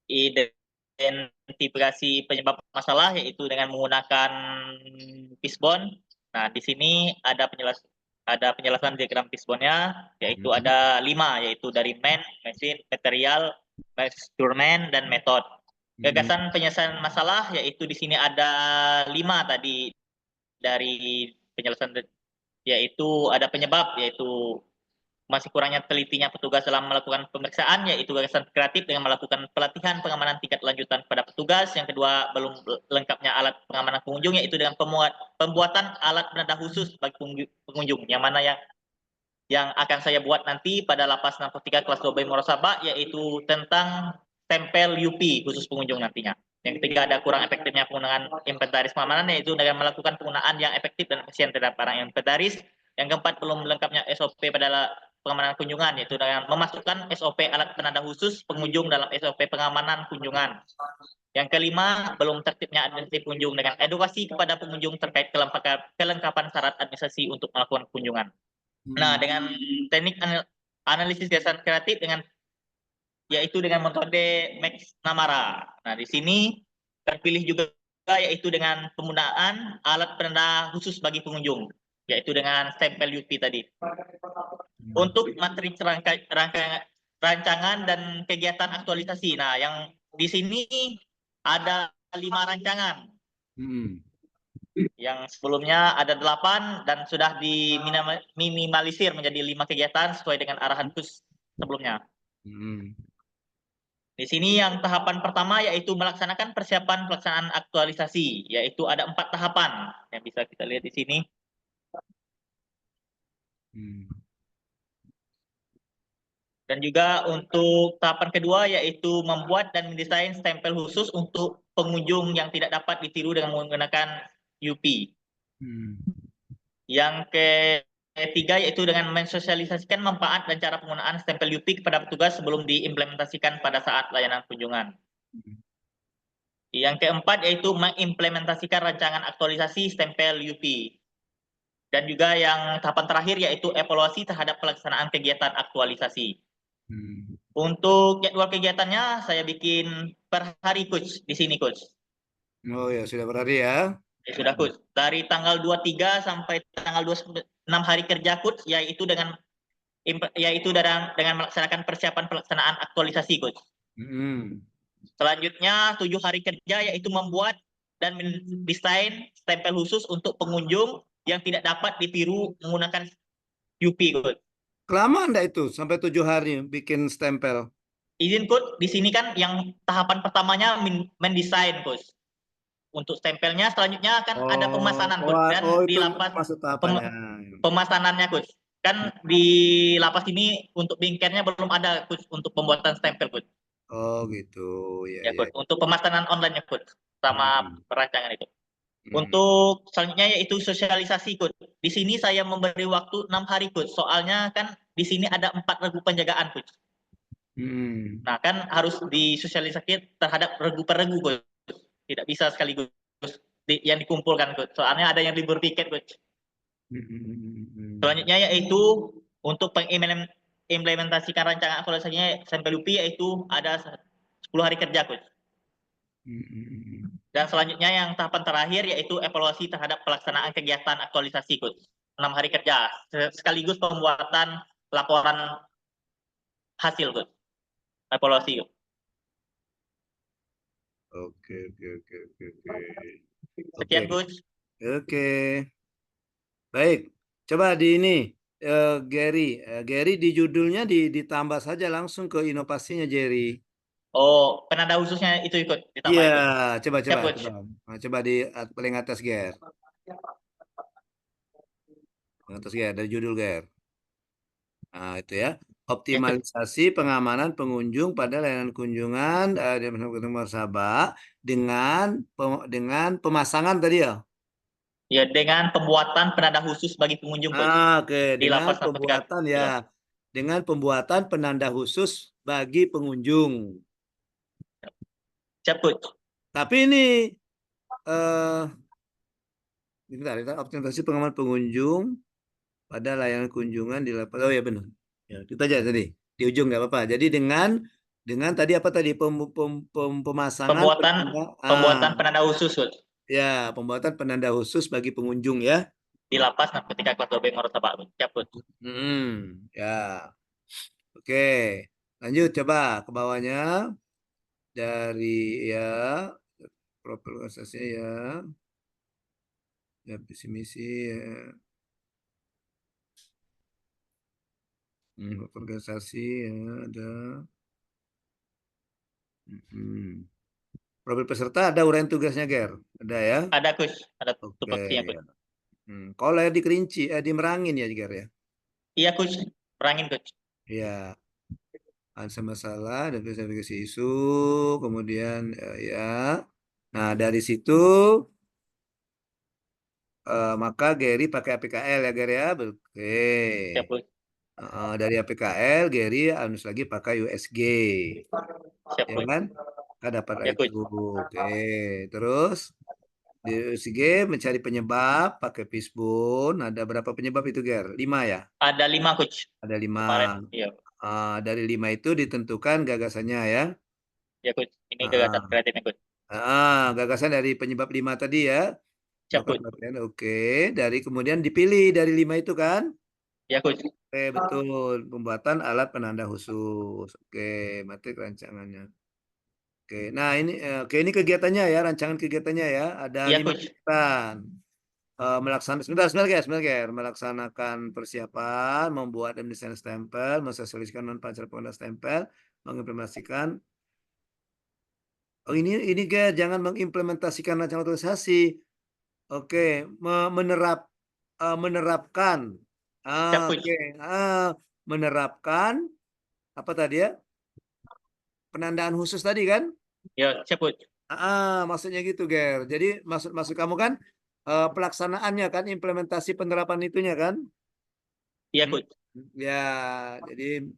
Identifikasi penyebab masalah, yaitu dengan menggunakan fishbone. Nah, di sini ada penjelasan diagram fishbone-nya, yaitu ada 5, yaitu dari man, mesin, material, measurement, dan method. Gagasan penyelesaian masalah, yaitu di sini ada 5 tadi dari penjelasan, yaitu ada penyebab, yaitu masih kurangnya telitinya petugas dalam melakukan pemeriksaan, yaitu gagasan kreatif dengan melakukan pelatihan pengamanan tingkat lanjutan pada petugas. Yang kedua, belum lengkapnya alat pengamanan pengunjung, yaitu dengan pembuatan alat penanda khusus bagi pengunjung, yang mana yang akan saya buat nanti pada Lapas Narkotika kelas 2B Muarasabak, yaitu tentang stempel UP khusus pengunjung nantinya. Yang ketiga, ada kurang efektifnya penggunaan inventaris pengamanan, yaitu dengan melakukan penggunaan yang efektif dan efisien terhadap barang inventaris. Yang keempat, belum lengkapnya SOP pada pengamanan kunjungan, yaitu dengan memasukkan SOP alat penanda khusus pengunjung dalam SOP pengamanan kunjungan. Yang kelima, belum tertibnya administrasi pengunjung dengan edukasi kepada pengunjung terkait kelengkapan syarat administrasi untuk melakukan kunjungan. Nah, dengan teknik analisis gagasan kreatif yaitu dengan metode McNamara. Nah, di sini terpilih juga yaitu dengan penggunaan alat penanda khusus bagi pengunjung, yaitu dengan stempel UP tadi. Untuk materi rancangan dan kegiatan aktualisasi. Nah, yang di sini ada 5 rancangan. Yang sebelumnya ada 8 dan sudah diminimalisir menjadi 5 kegiatan sesuai dengan arahan khusus sebelumnya. Di sini yang tahapan pertama yaitu melaksanakan persiapan pelaksanaan aktualisasi, yaitu ada 4 tahapan yang bisa kita lihat di sini. Dan juga untuk tahapan kedua yaitu membuat dan mendesain stempel khusus untuk pengunjung yang tidak dapat ditiru dengan menggunakan UP. Yang ketiga yaitu dengan mensosialisasikan manfaat dan cara penggunaan stempel UP kepada petugas sebelum diimplementasikan pada saat layanan kunjungan. Yang keempat yaitu mengimplementasikan rancangan aktualisasi stempel UP. Dan juga yang tahapan terakhir yaitu evaluasi terhadap pelaksanaan kegiatan aktualisasi. Untuk jadwal kegiatannya saya bikin per hari, Coach, di sini, Coach. Oh ya, sudah berhari ya. Ya, sudah, Coach. Dari tanggal 23 sampai tanggal 26 hari kerja, Coach, yaitu dengan melaksanakan persiapan pelaksanaan aktualisasi, Coach. Selanjutnya 7 hari kerja yaitu membuat dan mendesain stempel khusus untuk pengunjung yang tidak dapat ditiru menggunakan UP, Coach. Kelamaan enggak itu sampai 7 hari bikin stempel? Izin, Coach, di sini kan yang tahapan pertamanya mendesain, Coach. Untuk stempelnya selanjutnya kan ada pemesanan, Coach, dan di lapas pemesanannya, Coach. Kan di lapas ini untuk bingkernya belum ada, Coach, untuk pembuatan stempel, Coach. Oh gitu, ya, Coach. Untuk pemesanan online-nya, Coach, sama perancangan itu. Untuk selanjutnya yaitu sosialisasi, Coach. Di sini saya memberi waktu 6 hari, Coach. Soalnya kan di sini ada 4 regu penjagaan, Coach. Hmm. Nah, kan harus disosialisasikan terhadap regu per regu, Coach. Tidak bisa sekaligus yang dikumpulkan, Coach. Soalnya ada yang libur piket, Coach. Selanjutnya yaitu untuk mengimplementasikan rancangan aktualisasinya sampel UP yaitu ada 10 hari kerja, Coach. Dan selanjutnya yang tahapan terakhir yaitu evaluasi terhadap pelaksanaan kegiatan aktualisasi, Coach. 6 hari kerja sekaligus pembuatan laporan hasil, Coach. Evaluasi, Coach. Oke. Sekian, Coach. Oke. Baik. Coba di ini Gary. Gary di judulnya ditambah saja langsung ke inovasinya Jerry. Oh, penanda khususnya itu ikut ditambah Iya, ikut. coba. Siap, Coach. Nah, coba di paling atas Ger. Atas Ger, dari judul Ger. Nah, itu ya. Optimalisasi pengamanan pengunjung pada layanan kunjungan di Sabah dengan pemasangan tadi ya. Ya, dengan pembuatan penanda khusus bagi pengunjung, Coach. Oke, Di dengan lapas narkotika. pembuatan ya. Dengan pembuatan penanda khusus bagi pengunjung. Siap, Coach. Tapi ini bentar, optimalisasi pengamanan pengunjung pada layanan kunjungan di lapas. Oh ya benar. Ya, itu aja tadi. Di ujung nggak apa-apa. Jadi dengan tadi apa tadi pemasangan Pembuatan penanda khusus, Coach. ya, pembuatan penanda khusus bagi pengunjung ya. Di lapas narkotika kelas 2B Moro Sabah, Coach. Siap, Coach. Ya. Oke. Lanjut coba ke bawahnya. Dari ya profil organisasi ya visi misi ya. Organisasi ya ada. Profil peserta ada uraian tugasnya Ger, ada ya? Ada, Coach. Ada Oke. tupoksinya, Coach. Kalau layar dikerinci, dimerangin ya Ger ya? Iya, Coach. Perangin, Coach. Iya. Ada masalah dan verifikasi isu, kemudian ya. Nah dari situ maka Gary pakai APKL ya Gary ya, oke. Siap, Coach. Dari APKL Gary harus lagi pakai USG, Siap, ya Coach. kan? Kita dapat Ya, itu, oke. Terus di USG mencari penyebab pakai fishbone. Ada berapa penyebab itu Ger? 5 ya? Ada 5, Coach. Ada 5. Kemarin, iya. Dari 5 itu ditentukan gagasannya ya. Ya, Coach. Ini gagasan kreatifnya, Coach. Gagasan dari penyebab 5 tadi ya. Siap, Coach. Oke, dari kemudian dipilih dari 5 itu kan? Ya, Coach. Oke, betul. Pembuatan alat penanda khusus. Oke, materi rancangannya. Oke, nah ini kegiatannya ya, rancangan kegiatannya ya. Ada Iya, 5 Coach. kegiatan. Sebentar, melaksanakan persiapan, membuat dan mendesain stempel, mensosialisasikan manfaat pengguna stempel, mengimplementasikan. Oh ini guys, jangan mengimplementasikan rancangan organisasi. Oke, menerapkan. Siap, Coach. Oke, menerapkan apa tadi ya? Penandaan khusus tadi kan? Ya, siap, Coach. Maksudnya gitu, Ger. Jadi maksud kamu kan pelaksanaannya kan, implementasi penerapan itunya kan? Iya, Coach. Ya, jadi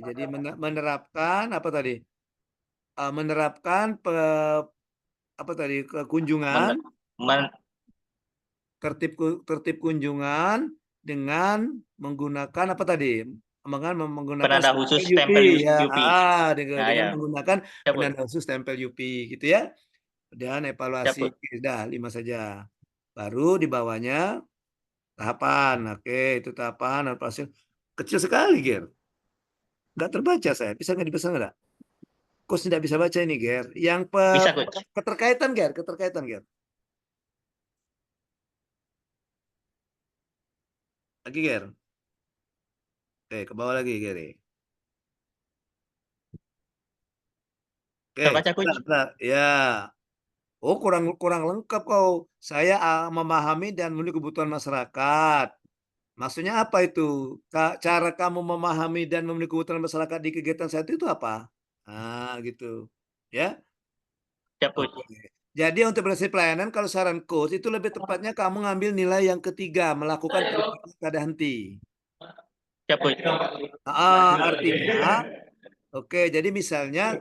jadi menerapkan apa tadi? Menerapkan apa tadi kunjungan, tertib kunjungan dengan menggunakan apa tadi? Menggunakan penanda khusus stempel ya. UP. Dengan menggunakan penanda khusus stempel UP gitu ya. Dan evaluasi sudah 5 saja. Baru di bawahnya tahapan. Oke, itu tahapan evaluasi kecil sekali, Ger. Nggak terbaca saya. Bisa nggak dibesar nggak? Coach tidak bisa baca ini, Ger. Yang Bisa, Coach. keterkaitan, Ger. Lagi, Ger. Oke, ke bawah lagi, Ger. Oke, Terbaca, Coach. ya. Oh, kurang lengkap kau. Saya memahami dan memenuhi kebutuhan masyarakat. Maksudnya apa itu? Cara kamu memahami dan memenuhi kebutuhan masyarakat di kegiatan saya itu apa? Gitu. Ya. Siap, Coach. Oke. Jadi untuk prinsip pelayanan, kalau saran coach itu lebih tepatnya kamu ngambil nilai yang ketiga, melakukan perizinan tiada henti. Siap, Coach. Artinya Oke, jadi misalnya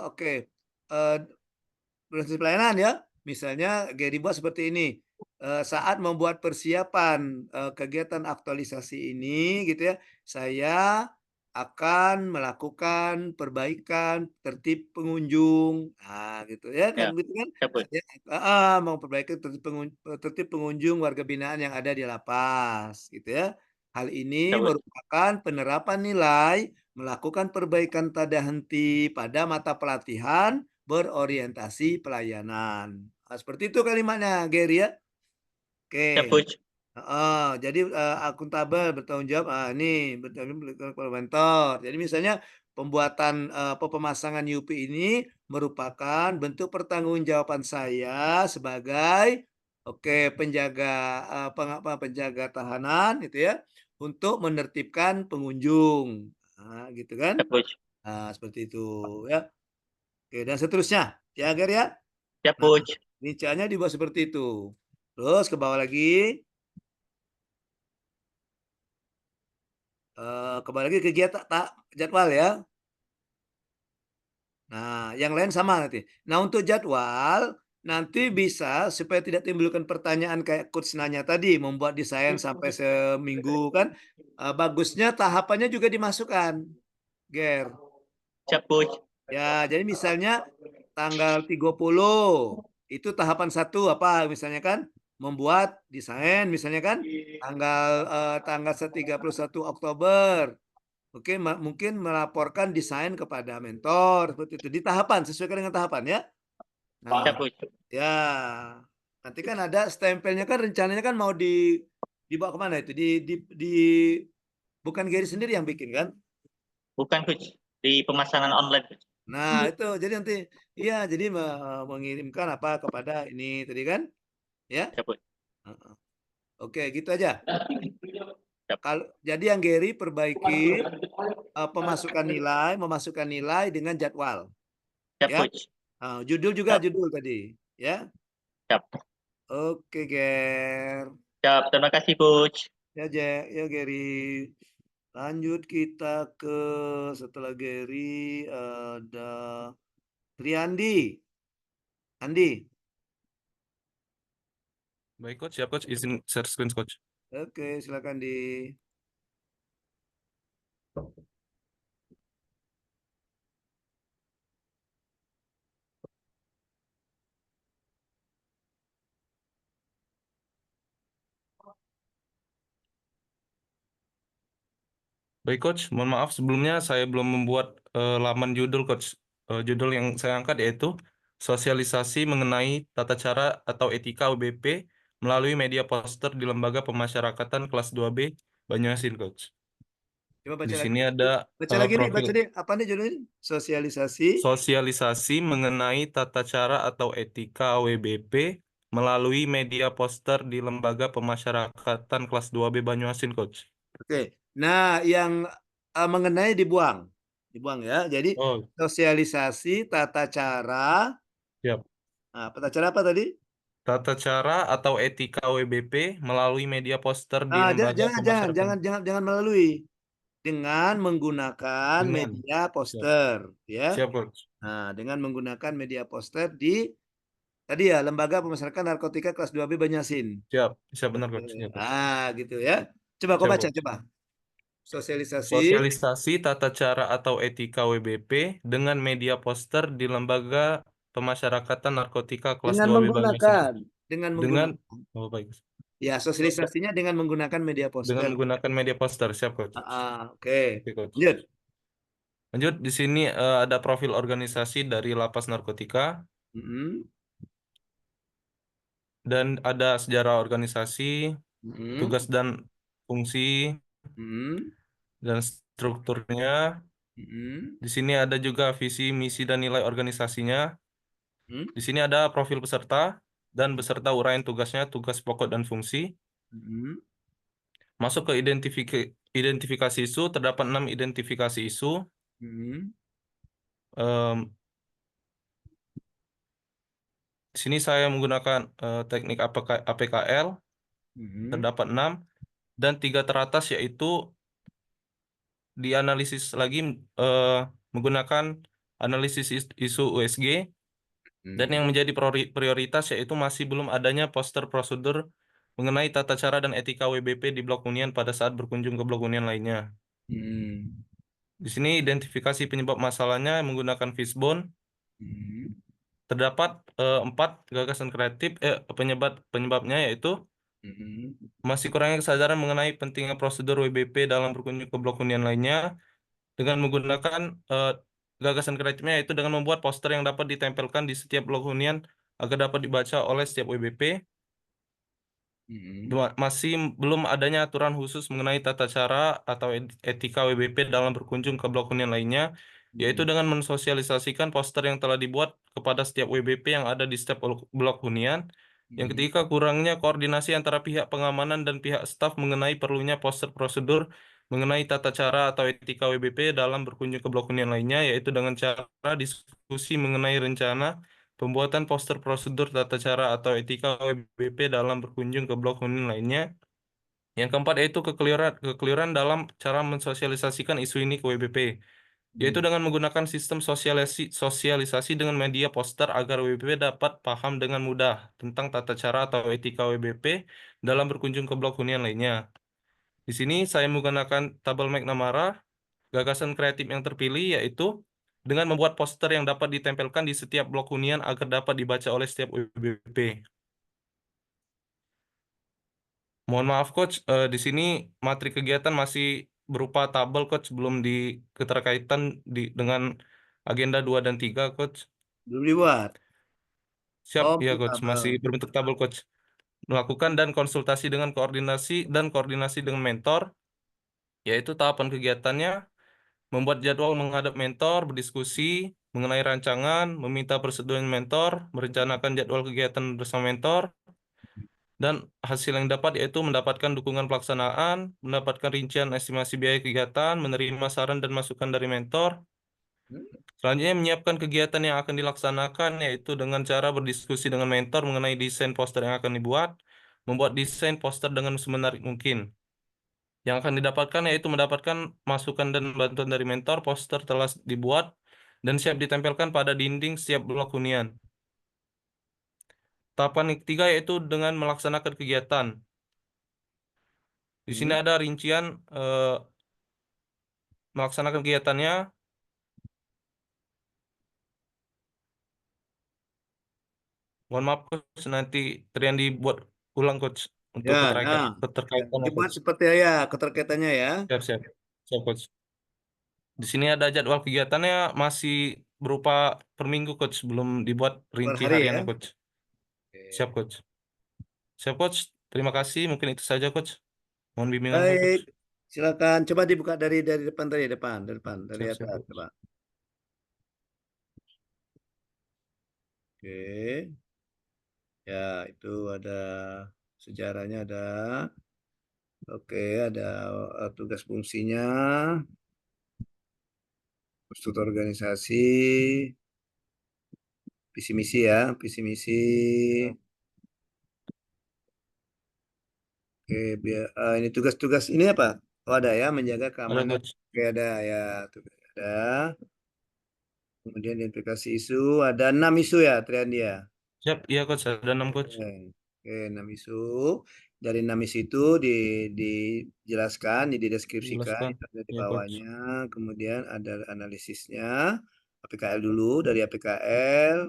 oke, prinsip pelayanan ya. Misalnya Gary buat seperti ini, saat membuat persiapan, kegiatan aktualisasi ini gitu ya, saya akan melakukan perbaikan tertib pengunjung. Nah, gitu ya kan Ya, gitu kan. ya Coach. Saya memperbaiki tertib pengunjung warga binaan yang ada di lapas gitu ya. Hal ini Ya Coach. merupakan penerapan nilai melakukan perbaikan tada henti pada mata pelatihan berorientasi pelayanan. Seperti itu kalimatnya, Gary ya. Ya Oke. Coach. Heeh, jadi, akuntabel, bertanggung jawab, ini bertanggung mentor. Jadi misalnya pembuatan, pemasangan UPI ini merupakan bentuk pertanggungjawaban saya sebagai penjaga, penjaga tahanan itu ya, untuk menertibkan pengunjung. Gitu kan. Ya Coach. Seperti itu ya. Oke, dan seterusnya, ya, Gary ya. Ya Nah, Coach. rinciannya dibuat seperti itu. Terus ke bawah lagi. Kembali lagi kegiatan jadwal ya. Nah, yang lain sama nanti. Nah, untuk jadwal, nanti bisa supaya tidak timbulkan pertanyaan kayak coach nanya tadi, membuat desain sampai seminggu kan, bagusnya tahapannya juga dimasukkan, Ger. Ya Coach. Ya, jadi misalnya tanggal 30 itu tahapan 1 apa misalnya kan, membuat desain misalnya kan, tanggal 31 Oktober. Oke, mungkin melaporkan desain kepada mentor seperti itu. Di tahapan, sesuaikan dengan tahapan ya. Ya Nah, Coach. ya. Nanti kan ada stempelnya kan rencananya kan mau dibawa kemana itu? Bukan Gary sendiri yang bikin kan? Bukan Coach. Di pemasaran online Coach. Nah, itu jadi nanti iya, jadi mengirimkan apa kepada ini tadi kan? Ya. Ya Coach. Heeh. Oke, gitu aja. Ya, Kalau jadi yang Gary perbaiki memasukkan nilai dengan jadwal, ya ya. Coach. Judul juga Siap. judul tadi, ya. Siap. Oke, Ger. Siap. Terima kasih Coach. Ya, ya Gary. Lanjut kita ke setelah Gary ada Triandi. Andi. Baik coach, siap coach, izin share screen coach. Oke, silakan di. Baik coach, mohon maaf sebelumnya saya belum membuat laman judul coach. Judul yang saya angkat yaitu sosialisasi mengenai tata cara atau etika UBP melalui media poster di Lembaga Pemasyarakatan kelas 2B Banyuasin coach. Coba Di baca lagi. sini ada Baca lagi nih, profil baca nih. Apa nih judulnya? Sosialisasi. sosialisasi mengenai tata cara atau etika WBP melalui media poster di Lembaga Pemasyarakatan kelas 2B Banyuasin coach. Oke. Nah, yang mengenai dibuang. Dibuang ya. Jadi Oh, sosialisasi tata cara. siap. Tata cara apa tadi? Tata cara atau etika WBP melalui media poster di Lembaga Pemasyarakatan Jangan melalui. Dengan menggunakan dengan media siap, poster, ya. siap coach. Nah, dengan menggunakan media poster di tadi ya Lembaga Pemasyarakatan Narkotika kelas 2B Banyasin. Siap, siap benar Oke. coach. Siap, coach. Gitu ya. Coba kau Siap, baca, coach. coba. Sosialisasi Sosialisasi tata cara atau etika WBP dengan media poster di Lembaga Pemasyarakatan Narkotika kelas dengan 2B Banyuasin. menggunakan, dengan Dengan menggunakan. oh baik. Ya, sosialisasinya dengan menggunakan media Dengan poster. menggunakan media poster, siap coach. Oke. Oke, coach. Lanjut. Lanjut di sini ada profil organisasi dari Lapas Narkotika Mm-mm. dan ada sejarah organisasi, Mm-mm. tugas dan fungsi Mm-mm. dan strukturnya. Mm-mm. Di sini ada juga visi, misi dan nilai organisasinya. Mm-mm. Di sini ada profil peserta dan beserta uraian tugasnya, tugas pokok dan fungsi. Mm-mm. Masuk ke identifikasi isu, terdapat 6 identifikasi isu. Mm-mm. Em, di sini saya menggunakan teknik APKL, Mm-mm. terdapat 6 dan 3 teratas yaitu dianalisis lagi menggunakan analisis isu USG. Dan yang menjadi prioritas yaitu masih belum adanya poster prosedur mengenai tata cara dan etika WBP di blok hunian pada saat berkunjung ke blok hunian lainnya. Di sini identifikasi penyebab masalahnya menggunakan fishbone. Terdapat 4 gagasan kreatif penyebabnya yaitu masih kurangnya kesadaran mengenai pentingnya prosedur WBP dalam berkunjung ke blok hunian lainnya dengan menggunakan gagasan kreatifnya yaitu dengan membuat poster yang dapat ditempelkan di setiap blok hunian agar dapat dibaca oleh setiap WBP. Masih belum adanya aturan khusus mengenai tata cara atau etika WBP dalam berkunjung ke blok hunian lainnya, yaitu dengan mensosialisasikan poster yang telah dibuat kepada setiap WBP yang ada di setiap blok hunian. Yang ketiga, kurangnya koordinasi antara pihak pengamanan dan pihak staf mengenai perlunya poster prosedur mengenai tata cara atau etika WBP dalam berkunjung ke blok hunian lainnya, yaitu dengan cara diskusi mengenai rencana pembuatan poster prosedur tata cara atau etika WBP dalam berkunjung ke blok hunian lainnya. Yang keempat yaitu kekeliruan dalam cara mensosialisasikan isu ini ke WBP, yaitu dengan menggunakan sistem sosialisasi dengan media poster agar WBP dapat paham dengan mudah tentang tata cara atau etika WBP dalam berkunjung ke blok hunian lainnya. Di sini saya menggunakan tabel McNamara. Gagasan kreatif yang terpilih yaitu dengan membuat poster yang dapat ditempelkan di setiap blok hunian agar dapat dibaca oleh setiap WBP. Mohon maaf Coach, di sini materi kegiatan masih berupa tabel Coach, belum keterkaitan dengan agenda 2 dan 3 Coach. Belum dibuat. Siap, Oh, ya Coach, masih berbentuk tabel Coach. Melakukan dan konsultasi dengan koordinasi dengan mentor, yaitu tahapan kegiatannya, membuat jadwal menghadap mentor, berdiskusi mengenai rancangan, meminta persetujuan mentor, merencanakan jadwal kegiatan bersama mentor, dan hasil yang dapat yaitu mendapatkan dukungan pelaksanaan, mendapatkan rincian estimasi biaya kegiatan, menerima saran dan masukan dari mentor. Selanjutnya menyiapkan kegiatan yang akan dilaksanakan yaitu dengan cara berdiskusi dengan mentor mengenai desain poster yang akan dibuat, membuat desain poster dengan semenarik mungkin. Yang akan didapatkan yaitu mendapatkan masukan dan bantuan dari mentor, poster telah dibuat dan siap ditempelkan pada dinding setiap blok hunian. Tahapan yang ketiga yaitu dengan melaksanakan kegiatan. Di sini ada rincian melaksanakan kegiatannya. Mohon maaf Coach, nanti Triandi buat ulang Coach untuk Ya, keterkaitannya dibuat Coach. seperti ya keterkaitannya ya. Siap Coach. Di sini ada jadwal kegiatannya masih berupa per minggu Coach, belum dibuat Per rinci hari hariannya ya. Coach. Siap Coach. Siap Coach, terima kasih. Mungkin itu saja Coach. Mohon bimbingan Coach. Baik, silakan coba dibuka dari depan dari depan dari Siap, atas Coach. coba. Oke. Ya, itu ada sejarahnya ada. Oke, ada tugas fungsinya, struktur organisasi, visi misi ya, visi misi. Oke, ini tugas-tugas ini apa? Oh, ada ya, menjaga Ada keamanan. Coach. Oke, ada ya, tugas ada. Kemudian identifikasi isu, ada 6 isu ya, Triandi ya. Siap, iya Coach, ada 6 Coach. Oke, 6 isu. Dari 6 isu itu dijelaskan, dideskripsikan, Jelaskan. ada di Iya Coach. bawahnya. Kemudian ada analisisnya, APKL dulu, dari APKL.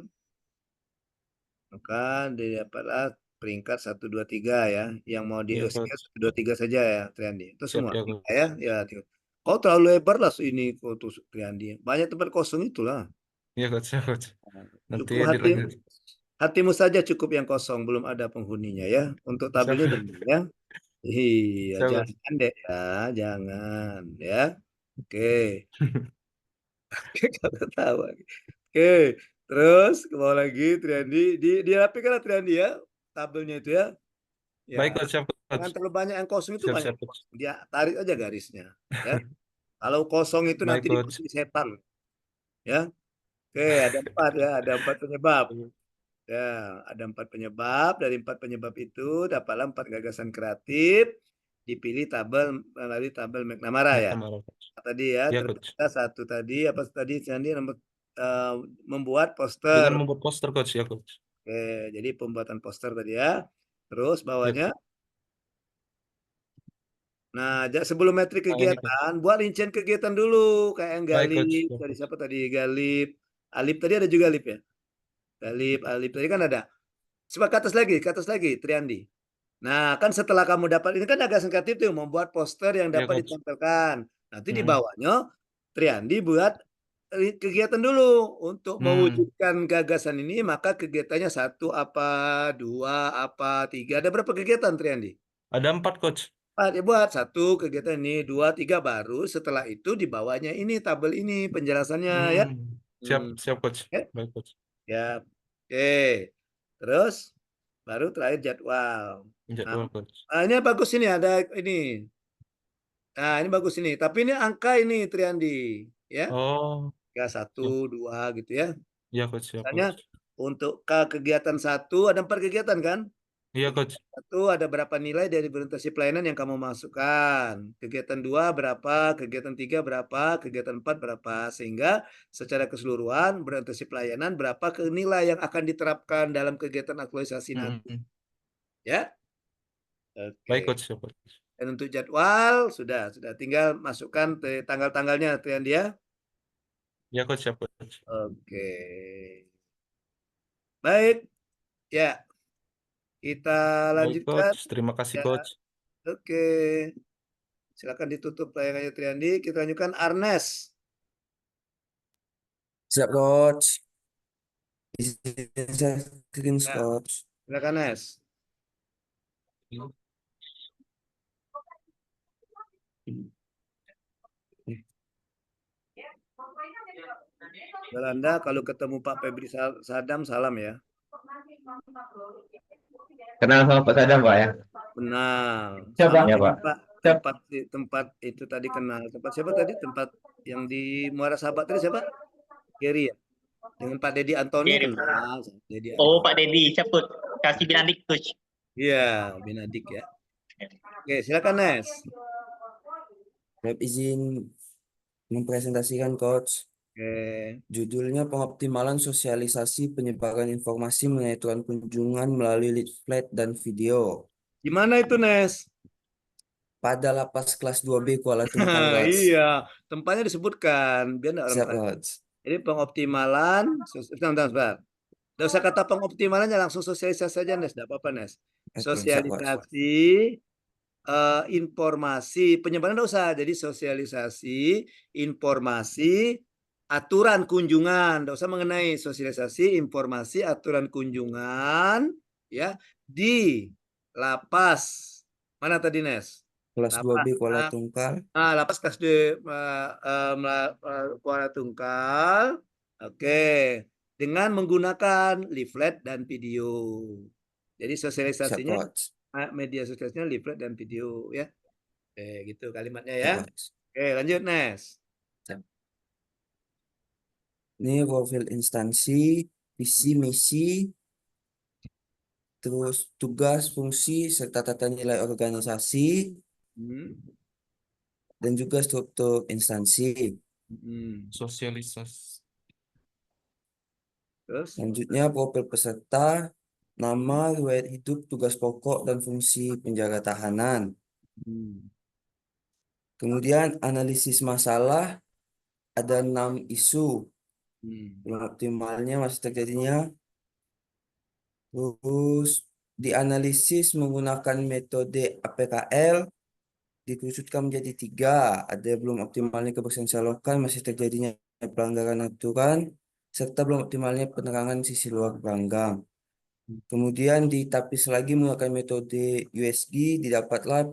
Maka didapatlah peringkat 1, 2, 3 ya. Yang mau di Iya USG Coach. 1, 2, 3 saja ya, Triandi. Itu Siap semua. ya Coach. Ya, ya. Kau terlalu lebar lah ini, kau tuh Triandi. Banyak tempat kosong itulah. Iya Coach, ya Coach. Nanti Cukup edit lagi. hatimu saja cukup yang kosong, belum ada penghuninya ya. Untuk tabelnya Siap. jangan ya. Iya, Siap, Coach. jangan deh ya, jangan ya. Oke, kalau tahu. Oke, terus ke bawah lagi Triandi, dirapikan lah Triandi ya, tabelnya itu ya. Ya, Baik Coach, siap jangan Coach. terlalu banyak yang kosong itu Siap, banyak. siap Coach. Dia tarik aja garisnya ya. Kalau kosong itu Baik nanti Coach. dikunci setan ya. Oke, ada 4 ya, ada 4 penyebab. Ya, ada 4 penyebab. Dari 4 penyebab itu dapatlah 4 gagasan kreatif dipilih tabel melalui tabel McNamara ya. McNamara, Coach. Tadi ya, Ya, terus Coach. kita satu tadi apa tadi Sandi membuat Dengan poster. membuat poster, Coach, ya, Coach. Oke, jadi pembuatan poster tadi ya. Terus Ya, bawahnya. Nah, sebelum metrik nah, ini, Coach. kegiatan, buat rincian kegiatan dulu kayak yang Baik, Coach. Galip, Ya, dari Coach. siapa tadi? Galip, Alip tadi ada juga Alip ya. Alip tadi kan ada. Coba ke atas lagi, Triandi. Nah, kan setelah kamu dapat ini kan agak singkat itu membuat poster yang Ya, dapat Coach. ditempelkan. Nanti di Hmm. bawahnya Triandi buat kegiatan dulu untuk Hmm. mewujudkan gagasan ini, maka kegiatannya 1 apa, 2 apa, 3. Ada berapa kegiatan Triandi? Ada 4, Coach. Dia buat 1 kegiatan ini, 2, 3 baru setelah itu di bawahnya ini tabel ini penjelasannya ya. Siap, Coach. Oke. Baik, Coach. Ya. Oke. Terus baru terakhir jadwal. Jadwal, Coach. Ini bagus ini ada ini. Nah, ini bagus ini. Tapi ini angka ini Triandi, ya. Oh, Ya 1, 2 gitu ya. ya, Coach. Ya, Misalnya Coach. untuk kegiatan 1 ada 4 kegiatan kan? Iya, Coach. Satu ada berapa nilai dari orientasi pelayanan yang kamu masukkan. Kegiatan 2 berapa, kegiatan 3 berapa, kegiatan 4 berapa. Sehingga secara keseluruhan orientasi pelayanan berapa ke nilai yang akan diterapkan dalam kegiatan aktualisasi nanti. Ya. Baik, Oke. Coach. Ya, Coach. Dan untuk jadwal sudah tinggal masukkan tanggal-tanggalnya Triandi ya. Ya, Coach. Ya, Coach. Oke. Baik. Ya. Kita Baik, lanjutkan. Coach. Terima kasih, Ya. Coach. Oke. Silakan ditutup tayangannya Triandi. Kita lanjutkan Arnes. Siap, Coach. Izin saya screen, Ya. Coach. Silakan Nes. Belanda kalau ketemu Pak Febri Sadam salam ya. Kenal sama Pak Sadam, Pak ya? Benar. Siapa? Sama Ya, ini, Pak. Pak. Tempat itu tadi kenal. Tempat siapa tadi? Tempat yang di Muara Sahabat tadi siapa? Gary ya. Dengan Pak Dedi Antoni Gary. kenal. Dedi Oh, Antoni. Pak Dedi, cabut. Kasih binadik, Coach. Iya, Binadik ya. Oke, silakan Nes. Saya izin mempresentasikan, Coach. Oke. Judulnya pengoptimalan sosialisasi penyebaran informasi mengenai aturan kunjungan melalui leaflet dan video Gimana itu Nes? pada lapas kelas 2B Kuala Tungkal, Coach. Iya, tempatnya disebutkan biar enggak orang Siap, tanya. Coach. Jadi pengoptimalan, sebentar. Nggak usah kata pengoptimalannya, langsung sosialisasi saja Nes, enggak apa-apa Nes. Oke, siap, Coach. Sosialisasi informasi, penyebaran enggak usah. Jadi sosialisasi informasi aturan kunjungan, enggak usah mengenai sosialisasi informasi aturan kunjungan ya di lapas. Mana tadi Nes? Kelas 2B Kuala Tungkal. Lapas kelas di Kuala Tungkal. Oke, dengan menggunakan leaflet dan video. Jadi Siap, sosialisasinya Coach. media sosialnya leaflet dan video ya. Gitu kalimatnya Siap, ya. Coach. Oke, lanjut Nes. Ini profil instansi, visi, misi, terus tugas, fungsi, serta tata nilai organisasi, dan juga struktur instansi. Sosialisasi. Terus Selanjutnya profil peserta, nama, riwayat hidup, tugas pokok, dan fungsi penjaga tahanan. Kemudian analisis masalah, ada 6 isu. Belum optimalnya masih terjadinya. Terus dianalisis menggunakan metode APKL, dikerucutkan menjadi 3. Ada belum optimalnya kebersihan selokan, masih terjadinya pelanggaran aturan, serta belum optimalnya penerangan sisi luar gelanggang. Kemudian ditapis lagi menggunakan metode USG, didapatlah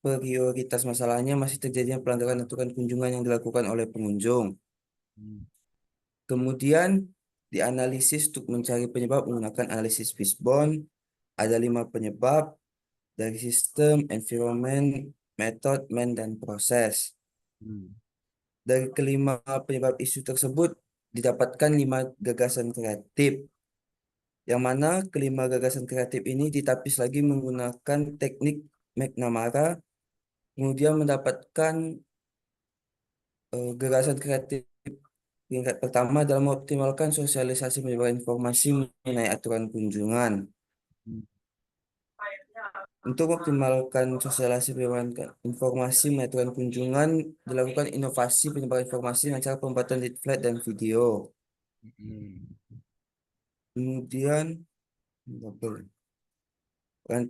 prioritas masalahnya masih terjadinya pelanggaran aturan kunjungan yang dilakukan oleh pengunjung. Kemudian dianalisis untuk mencari penyebab menggunakan analisis Fishbone. Ada 5 penyebab dari sistem, environment, method, man, dan proses. Dari kelima penyebab isu tersebut didapatkan 5 gagasan kreatif. Yang mana kelima gagasan kreatif ini ditapis lagi menggunakan teknik McNamara kemudian mendapatkan gagasan kreatif tingkat pertama dalam mengoptimalkan sosialisasi penyebaran informasi mengenai aturan kunjungan. Untuk mengoptimalkan sosialisasi penyebaran informasi mengenai aturan kunjungan, dilakukan inovasi penyebaran informasi dengan cara pembuatan leaflet dan video. Kemudian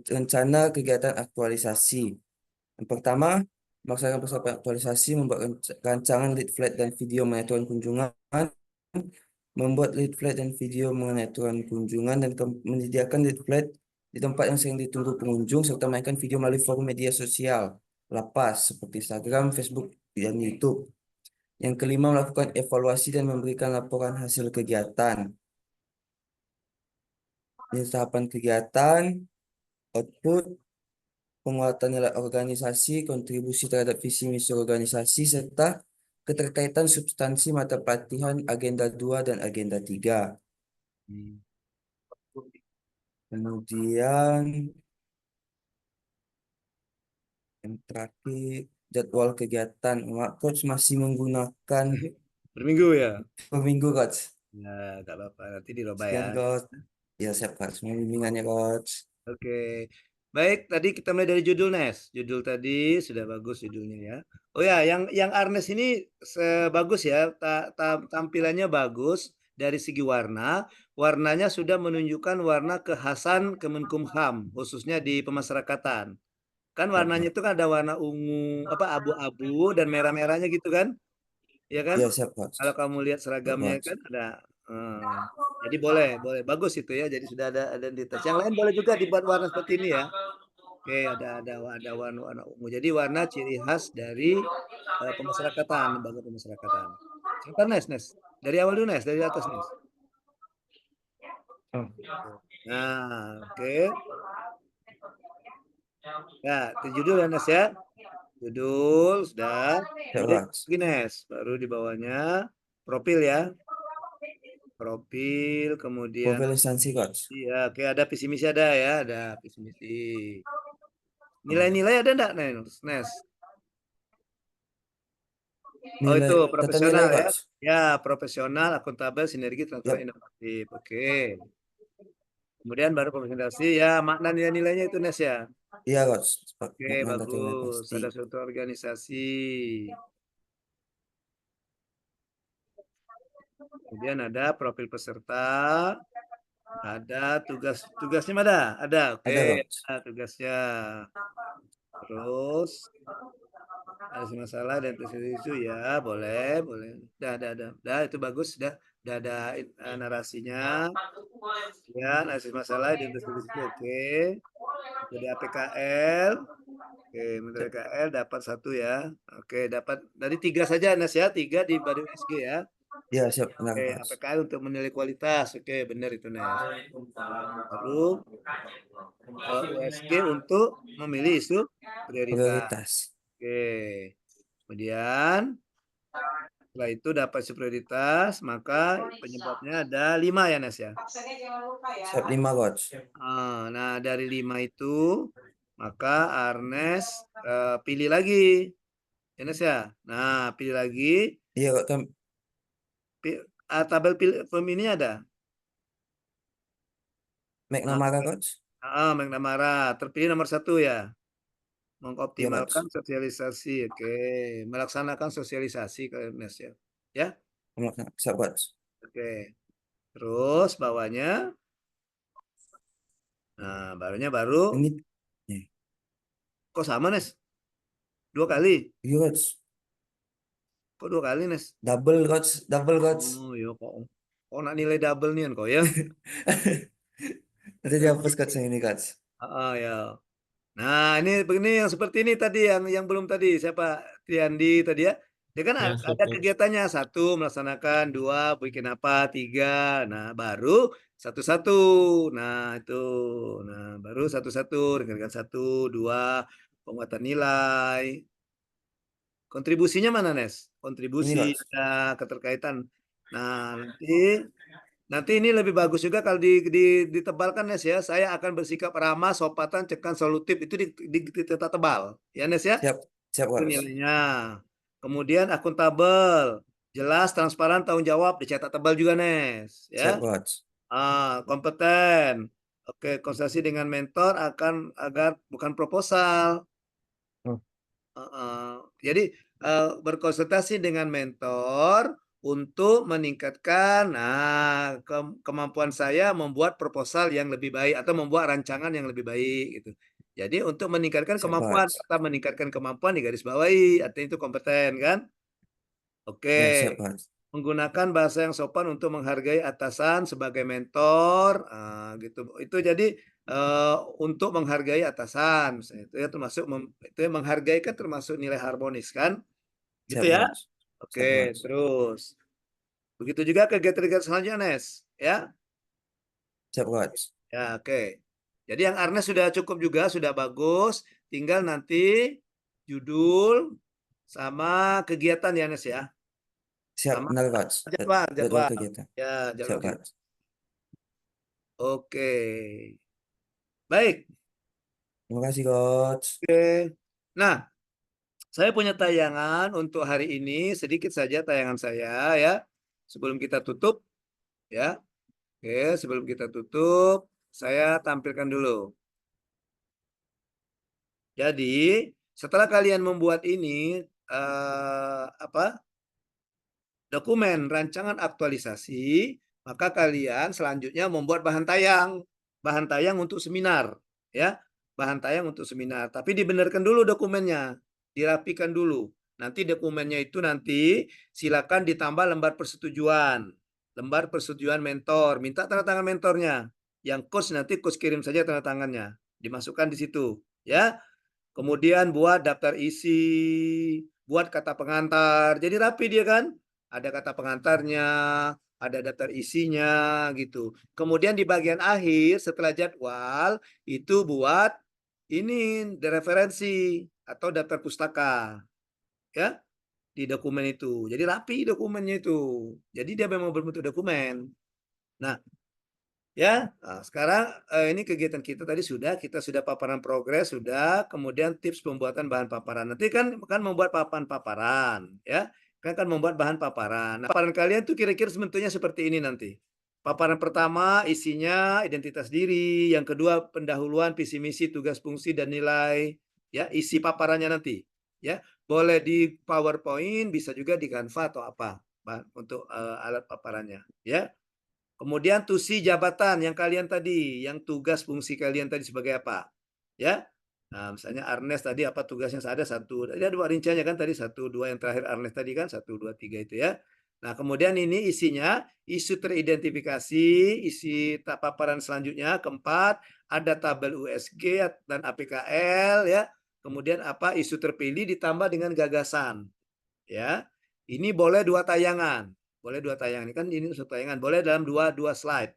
rencana kegiatan aktualisasi. Yang pertama, melaksanakan persiapan aktualisasi, membuat rancangan leaflet dan video mengenai aturan kunjungan, membuat leaflet dan video mengenai aturan kunjungan, dan menyediakan leaflet di tempat yang sering ditunggu pengunjung, serta mainkan video melalui forum media sosial lapas seperti Instagram, Facebook, dan YouTube. Yang kelima, melakukan evaluasi dan memberikan laporan hasil kegiatan. Ini tahapan kegiatan, output, penguatan nilai organisasi, kontribusi terhadap visi misi organisasi, serta keterkaitan substansi mata pelatihan agenda 2 dan agenda 3. Kemudian yang terakhir, jadwal kegiatan. Coach masih menggunakan Per minggu ya? per minggu, Coach. Ya, nggak apa-apa. Nanti dirubah Sekian, ya. Coach. Ya, siap, Coach. Semua bimbingannya, Coach. Oke. Baik, tadi kita mulai dari judul, Nes. Judul tadi sudah bagus judulnya ya. Oh ya, yang Arnes ini bagus ya. Tampilannya bagus dari segi warna. Warnanya sudah menunjukkan warna kekhasan Kemenkumham, khususnya di pemasyarakatan. Kan warnanya itu kan ada warna ungu, abu-abu dan merah-merahnya gitu kan? Ya kan? Ya, siap, Coach. Kalau kamu lihat Siap, seragamnya Coach. kan ada. Jadi boleh bagus itu ya. Jadi sudah ada identitas. Yang lain boleh juga dibuat warna seperti ini ya. Oke, ada warna ungu. Jadi warna ciri khas dari pemasyarakatan, lembaga pemasyarakatan. Silakan Nes. Dari awal dulu Nes, dari atas Nes. Oh. Nah, oke. Ya, itu judul ya Nes ya. Judul sudah. Siap, Kemudian Coach. gini Nes, baru di bawahnya profil ya. Profil, kemudian Profil instansi, Coach. iya, oke ada visi misi ada ya, ada visi misi. Nilai-nilai ada enggak, Nes? Oh, Nilai, itu tata profesional nilai, ya. Coach. Ya, profesional, akuntabel, sinergi, transparan, Yap. inovatif. Oke. Kemudian baru presentasi ya, makna nilai-nilainya itu Nes ya. Iya, Coach. Oke, Makna tata nilai bagus. pasti. Ada suatu organisasi. Kemudian ada profil peserta. Ada tugasnya ada. Oke, Ada, Coach. ada tugasnya. Terus ada masalah dan isu ya, boleh. Udah itu bagus, udah ada narasinya. Ya, narasi masalah dan isu oke. Jadi APKL. Oke, menteri APKL dapat 1 ya. Oke, dapat dari 3 saja Nas ya, 3 di baru USG ya. Iya, siap, benar, Oke, Coach. APKL untuk menilai kualitas. Oke, benar itu Nas. Baru USG untuk memilih isu prioritas. Prioritas. Oke. Kemudian setelah itu dapat isu prioritas, maka penyebabnya ada 5 ya Nas ya. Siap, 5, Coach. Nah, dari 5 itu maka Arnes pilih lagi. Ya Nes ya. Nah, pilih lagi. Iya, Coach. Tabel pemilihnya ada. McNamara, Coach. McNamara terpilih nomor 1 ya. Mengoptimalkan Coach. sosialisasi. Oke, melaksanakan sosialisasi ke Nes ya. Ya. Siap, Coach. Oke. Terus bawahnya. Nah, baru. Ini Kok sama Nes? 2 kali. iya, Coach. Kok 2 kali Nes? Double, Coach. Double, Coach. Oh, iya kok. Kok nak nilai double nih kok ya? Nanti dihapus, Coach, yang ini, Coach. Ya. Nah, ini yang seperti ini tadi yang belum tadi siapa Triandi tadi ya. Dia kan Ya, ada Coach. kegiatannya 1 melaksanakan, 2 bikin apa, 3. Nah, baru satu-satu. Nah, itu. Nah, baru satu-satu dengan 1, 2 penguatan nilai. Kontribusinya mana, Nes? Kontribusi Ini, Coach. ada keterkaitan. Nah, nanti ini lebih bagus juga kalau ditebalkan Nes ya. Saya akan bersikap ramah, sopatan, cekan, solutif itu ditetak tebal. Ya Nes ya? Siap. Siap, itu Coach. nilainya. Kemudian akuntabel, jelas, transparan, tanggung jawab, dicetak tebal juga, Nes. Siap, Ya. Coach. Kompeten. Oke, konsultasi dengan mentor agar bukan proposal. Hmm. Jadi berkonsultasi dengan mentor untuk meningkatkan kemampuan saya membuat proposal yang lebih baik atau membuat rancangan yang lebih baik gitu. Jadi untuk meningkatkan Siap, kemampuan, Coach. kata meningkatkan kemampuan digarisbawahi, artinya itu kompeten kan? Oke. Ya, siap, Coach. Menggunakan bahasa yang sopan untuk menghargai atasan sebagai mentor, gitu. Itu jadi untuk menghargai atasan, misalnya itu ya termasuk itu ya, menghargai kan termasuk nilai harmonis kan, gitu Siap, ya. Coach. Siap, Oke, Coach. terus begitu juga kegiatan-kegiatan selanjutnya, Nes, ya. Siap, Coach. Ya, oke. Jadi yang Arnes sudah cukup juga, sudah bagus. Tinggal nanti judul sama kegiatan ya, Nes ya. Siap, Sama benar, Coach. jadwal, Jadwal jadwal. kegiatan. Ya, Siap, jadwal kegiatan. Coach. Oke. Baik. Terima kasih, Coach. Oke. Nah, saya punya tayangan untuk hari ini, sedikit saja tayangan saya ya. Sebelum kita tutup ya. Oke, sebelum kita tutup, saya tampilkan dulu. Jadi, setelah kalian membuat ini dokumen rancangan aktualisasi, maka kalian selanjutnya membuat bahan tayang untuk seminar, ya, bahan tayang untuk seminar. Tapi dibenarkan dulu dokumennya, dirapikan dulu. Nanti dokumennya itu nanti silakan ditambah lembar persetujuan mentor, minta tanda tangan mentornya. Yang coach nanti coach kirim saja tanda tangannya, dimasukkan di situ, ya. Kemudian buat daftar isi, buat kata pengantar. Jadi rapi dia kan? Ada kata pengantarnya, ada daftar isinya gitu. Kemudian di bagian akhir setelah jadwal itu buat ini referensi atau daftar pustaka. Ya, di dokumen itu. Jadi rapi dokumennya itu. Jadi dia memang berbentuk dokumen. Nah, ya, sekarang ini kegiatan kita tadi kita sudah paparan progres, sudah, kemudian tips pembuatan bahan paparan. Nanti kan membuat papan paparan, ya, kan membuat bahan paparan. Nah, paparan kalian tuh kira-kira bentuknya seperti ini nanti. Paparan pertama isinya identitas diri, yang kedua pendahuluan visi misi, tugas fungsi dan nilai, ya, isi paparannya nanti, ya. Boleh di PowerPoint, bisa juga di Canva atau apa, untuk alat paparannya, ya. Kemudian tusi jabatan yang kalian tadi, yang tugas fungsi kalian tadi sebagai apa, ya. Nah, misalnya Arnes tadi apa tugasnya? Ada satu, ada dua rinciannya kan tadi, 1, 2 yang terakhir Arnes tadi kan 1, 2, 3 itu ya. Nah, kemudian ini isinya isu teridentifikasi, isi paparan selanjutnya keempat ada tabel USG dan APKL ya. Kemudian apa isu terpilih ditambah dengan gagasan, ya. Ini boleh 2 tayangan. Boleh 2 tayangan. Ini kan ini 1 tayangan. Boleh dalam dua slide.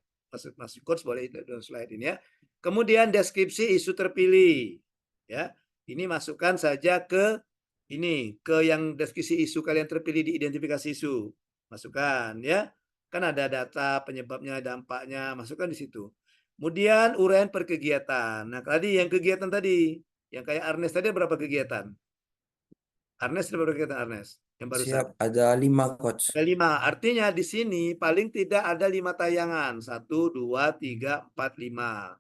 Masuk coach boleh 2 slide ini ya. Kemudian deskripsi isu terpilih. Ya. Ini masukkan saja ke ini, ke yang deskripsi isu kalian terpilih di identifikasi isu. Masukkan ya. Kan ada data penyebabnya, dampaknya, masukkan di situ. Kemudian uraian per kegiatan. Nah, tadi yang kegiatan tadi, yang kayak Arnes tadi berapa kegiatan? Arnes berapa kegiatan Arnes? Yang barusan. Siap, ada 5, Coach. Ada 5. Artinya di sini paling tidak ada 5 tayangan. 1, 2, 3, 4, 5.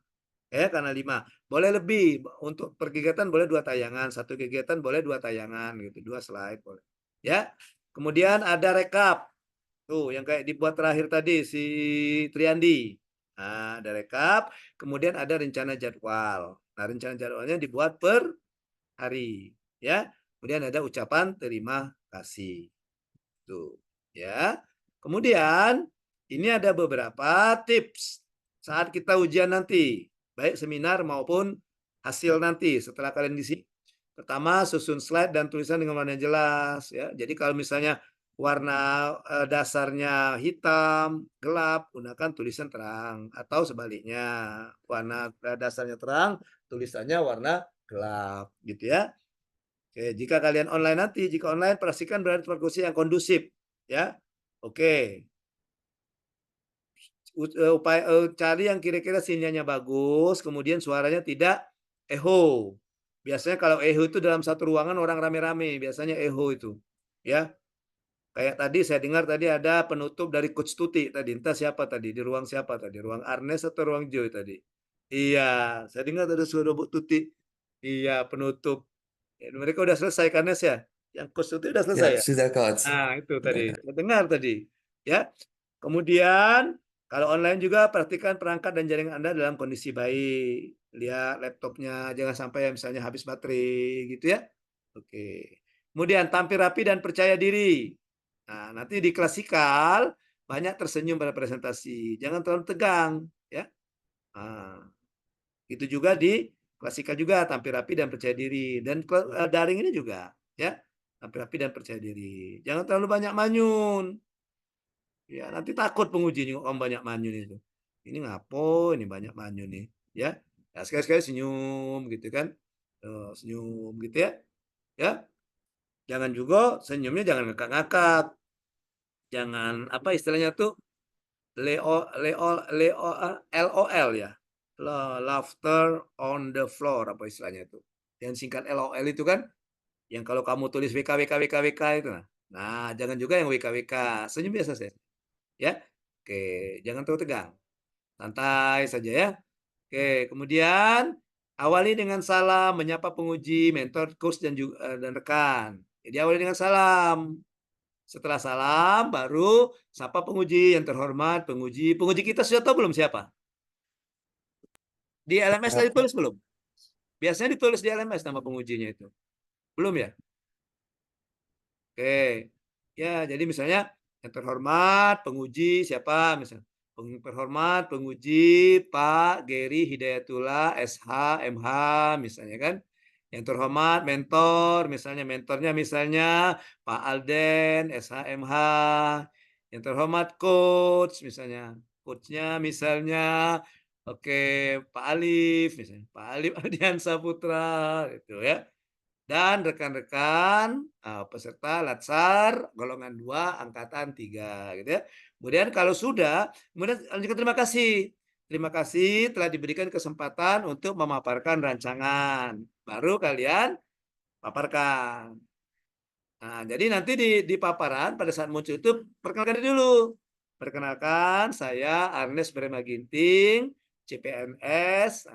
Karena 5. Boleh lebih. Untuk per kegiatan boleh 2 tayangan. 1 kegiatan boleh 2 tayangan. Gitu. 2 slide boleh. Ya. Kemudian ada rekap. Tuh, yang kayak dibuat terakhir tadi si Triandi. Nah, ada rekap. Kemudian ada rencana jadwal. Nah, rencana jadwalnya dibuat per hari. Ya. Kemudian ada ucapan terima kasih. Tuh, ya. Kemudian ini ada beberapa tips saat kita ujian nanti, baik seminar maupun hasil nanti setelah kalian isi. Pertama, susun slide dan tulisan dengan warna yang jelas ya. Jadi kalau misalnya warna dasarnya hitam, gelap, gunakan tulisan terang atau sebaliknya. Warna dasarnya terang, tulisannya warna gelap gitu ya. Oke, jika kalian online nanti, jika online pastikan berada di tempat kursi yang kondusif, ya. Oke. Cari yang kira-kira sinyalnya bagus, kemudian suaranya tidak echo. Biasanya kalau eho itu dalam satu ruangan orang rame-rame, biasanya eho itu. Ya. Kayak tadi saya dengar tadi ada penutup dari Coach Tuti tadi. Entah siapa tadi, di ruang siapa tadi? Ruang Arnes atau ruang Joy tadi? Iya, saya dengar ada suara Bu Tuti. Iya, penutup. Ya, mereka udah selesai kan Nes ya? Yang Coach Tuti udah selesai Ya, ya? sudah coach. Nah, itu Sudah, tadi. Kak. Saya dengar tadi. Ya. Kemudian kalau online juga perhatikan perangkat dan jaringan Anda dalam kondisi baik. Lihat laptopnya, jangan sampai misalnya habis baterai gitu ya. Oke. Kemudian tampil rapi dan percaya diri. Nah, nanti di klasikal banyak tersenyum pada presentasi. Jangan terlalu tegang, ya. Nah, itu juga di klasikal juga tampil rapi dan percaya diri. Dan daring ini juga, ya. Tampil rapi dan percaya diri. Jangan terlalu banyak manyun. Ya, nanti takut penguji nih om banyak manyun itu. Ini ngapo, ini banyak manyun nih, ya. Nah, sekali-sekali senyum gitu kan. Senyum gitu ya. Ya. Jangan juga senyumnya jangan ngakak-ngakak. Jangan apa istilahnya tuh LOL ya. Laughter on the floor apa istilahnya itu. Yang singkat LOL itu kan yang kalau kamu tulis WKWK itu nah. Jangan juga yang WKWK. Senyum biasa saja. Ya. Oke, jangan terlalu tegang. Santai saja ya. Oke, kemudian awali dengan salam menyapa penguji, mentor, coach dan rekan. Jadi awali dengan salam. Setelah salam, baru sapa penguji yang terhormat, penguji. Penguji kita sudah tahu belum siapa? Di LMS tadi tulis belum? Biasanya ditulis di LMS nama pengujinya itu. Belum ya? Oke. Ya, jadi misalnya yang terhormat, penguji siapa? Misalnya, terhormat, penguji Pak Gary Hidayatullah, SH, MH, misalnya kan. Yang terhormat, mentor, misalnya mentornya misalnya Pak Alden, SH, MH. Yang terhormat coach, misalnya coachnya misalnya oke Pak Alif, misalnya Pak Alif Ardiansa Putra, gitu ya. Dan rekan-rekan peserta Latsar golongan 2 angkatan 3 gitu ya. Kemudian kalau sudah, kemudian lanjutkan terima kasih. Terima kasih telah diberikan kesempatan untuk memaparkan rancangan. Baru kalian paparkan. Nah, jadi nanti di paparan pada saat muncul itu perkenalkan diri dulu. Perkenalkan saya Arnes Brema Ginting, CPNS,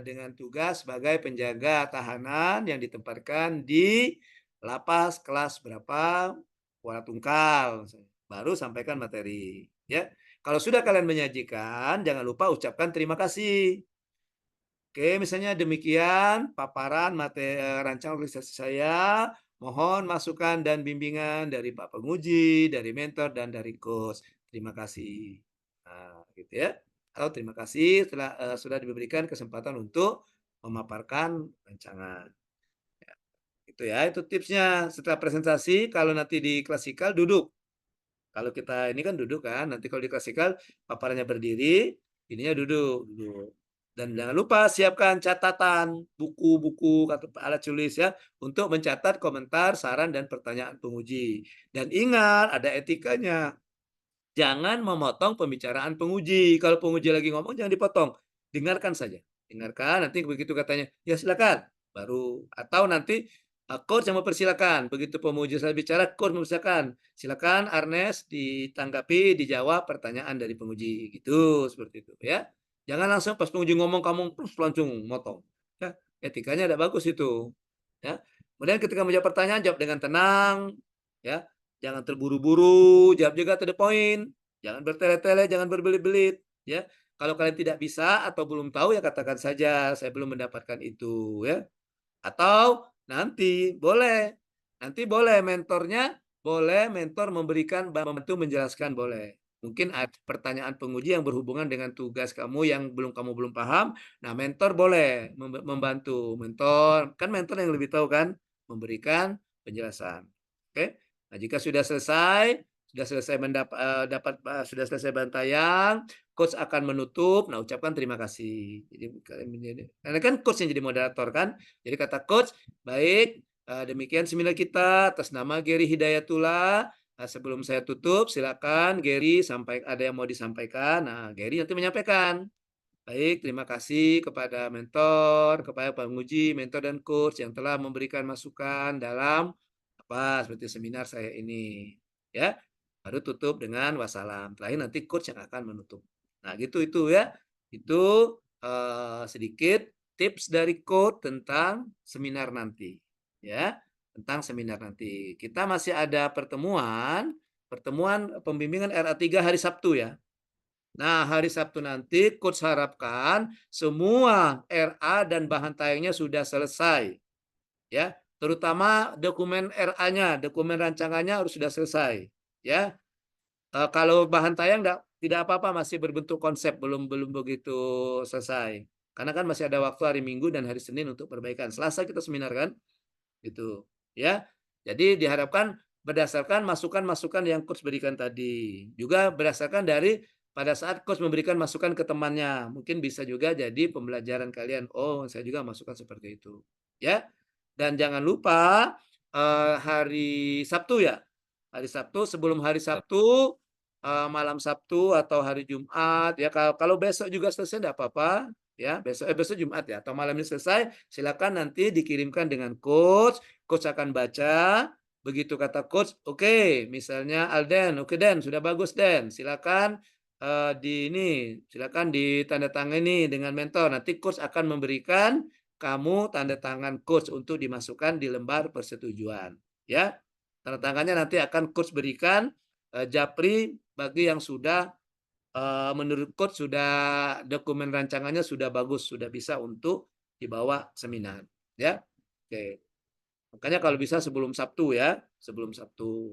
dengan tugas sebagai penjaga tahanan yang ditempatkan di lapas kelas berapa Kuala Tungkal. Baru sampaikan materi. Ya, kalau sudah kalian menyajikan, jangan lupa ucapkan terima kasih. Oke, misalnya demikian paparan materi rancang organisasi saya. Mohon masukan dan bimbingan dari Pak Penguji, dari mentor, dan dari coach. Terima kasih. Nah, gitu ya. Atau terima kasih setelah sudah diberikan kesempatan untuk memaparkan rancangan. Ya, itu ya, itu tipsnya. Setelah presentasi, kalau nanti di klasikal duduk. Kalau kita ini kan duduk kan, nanti kalau di klasikal paparannya berdiri, ininya duduk. Dan jangan lupa siapkan catatan, buku-buku atau alat tulis ya untuk mencatat komentar, saran dan pertanyaan penguji. Dan ingat ada etikanya. Jangan memotong pembicaraan penguji. Kalau penguji lagi ngomong jangan dipotong. Dengarkan saja. Dengarkan nanti begitu katanya, ya silakan. Baru atau nanti coach yang mempersilakan. Begitu penguji saya bicara, coach mempersilakan. Silakan Arnes ditanggapi, dijawab pertanyaan dari penguji. Gitu seperti itu ya. Jangan langsung pas penguji ngomong kamu langsung motong. Ya, etikanya ada bagus itu. Ya. Kemudian ketika menjawab pertanyaan jawab dengan tenang, ya. Jangan terburu-buru, jawab juga to the point. Jangan bertele-tele, jangan berbelit-belit, ya. Kalau kalian tidak bisa atau belum tahu ya katakan saja saya belum mendapatkan itu, ya. Atau nanti boleh mentornya boleh mentor memberikan membantu menjelaskan boleh. Mungkin ada pertanyaan penguji yang berhubungan dengan tugas kamu yang kamu belum paham. Nah, mentor boleh membantu. Mentor kan mentor yang lebih tahu kan memberikan penjelasan. Oke. Nah, jika sudah selesai sudah selesai bantayang, coach akan menutup. Nah, ucapkan terima kasih. Jadi karena kan coach yang jadi moderator kan. Jadi kata coach, baik, demikian seminar kita atas nama Gary Hidayatullah. Sebelum saya tutup, silakan Gary ada yang mau disampaikan. Nah, Gary nanti menyampaikan. Baik, terima kasih kepada mentor, kepada penguji, mentor dan coach yang telah memberikan masukan dalam seperti seminar saya ini. Ya, baru tutup dengan wassalam. Terakhir nanti coach yang akan menutup. Nah, gitu itu ya. Itu sedikit tips dari coach tentang seminar nanti. Ya, tentang seminar nanti. Kita masih ada pertemuan pembimbingan RA3 hari Sabtu ya. Nah, hari Sabtu nanti coach harapkan semua RA dan bahan tayangnya sudah selesai. Ya, terutama dokumen RA-nya, dokumen rancangannya harus sudah selesai. Ya, kalau bahan tayang tidak apa-apa, masih berbentuk konsep, belum begitu selesai. Karena kan masih ada waktu hari Minggu dan hari Senin untuk perbaikan. Selasa kita seminar kan, gitu. Ya, jadi diharapkan berdasarkan masukan-masukan yang coach berikan tadi, juga berdasarkan dari pada saat coach memberikan masukan ke temannya, mungkin bisa juga jadi pembelajaran kalian. Oh, saya juga masukan seperti itu. Ya, dan jangan lupa hari Sabtu ya. Hari Sabtu, sebelum hari Sabtu, malam Sabtu atau hari Jumat ya. Kalau besok juga selesai tidak apa-apa ya. Besok Jumat ya atau malam ini selesai, silakan nanti dikirimkan dengan coach. Coach akan baca. Begitu kata coach, oke, misalnya Alden, oke Den, sudah bagus Den. Silakan silakan ditandatangani dengan mentor. Nanti coach akan memberikan kamu tanda tangan coach untuk dimasukkan di lembar persetujuan. Ya, tanda tangannya nanti akan coach berikan japri bagi yang sudah menurut coach sudah dokumen rancangannya sudah bagus, sudah bisa untuk dibawa seminar. Ya, oke. Makanya kalau bisa sebelum Sabtu ya, sebelum Sabtu.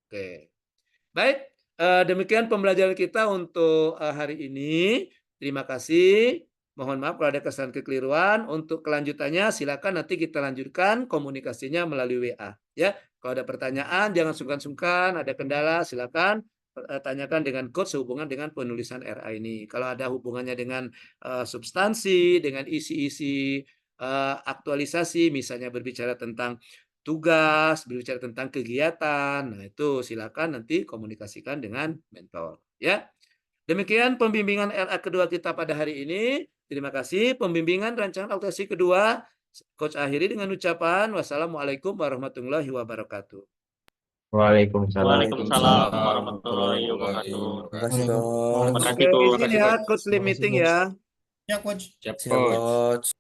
Oke. Baik, demikian pembelajaran kita untuk hari ini. Terima kasih. Mohon maaf kalau ada kesalahan kekeliruan. Untuk kelanjutannya silakan nanti kita lanjutkan komunikasinya melalui WA. Ya, kalau ada pertanyaan jangan sungkan-sungkan. Ada kendala silakan tanyakan dengan coach sehubungan dengan penulisan RA ini. Kalau ada hubungannya dengan substansi, dengan isi-isi aktualisasi, misalnya berbicara tentang tugas, berbicara tentang kegiatan. Nah, itu silakan nanti komunikasikan dengan mentor. Ya. Demikian pembimbingan RA kedua kita pada hari ini. Terima kasih. Pembimbingan rancangan aktasi kedua. Coach akhiri dengan ucapan wassalamualaikum warahmatullahi wabarakatuh. Waalaikumsalam. Waalaikumsalam warahmatullahi wabarakatuh. Terima kasih, Coach. Terima Oke, kasih, Coach. izin ya, coach leave meeting ya. Ya, coach. Siap, Siap, Coach. Coach.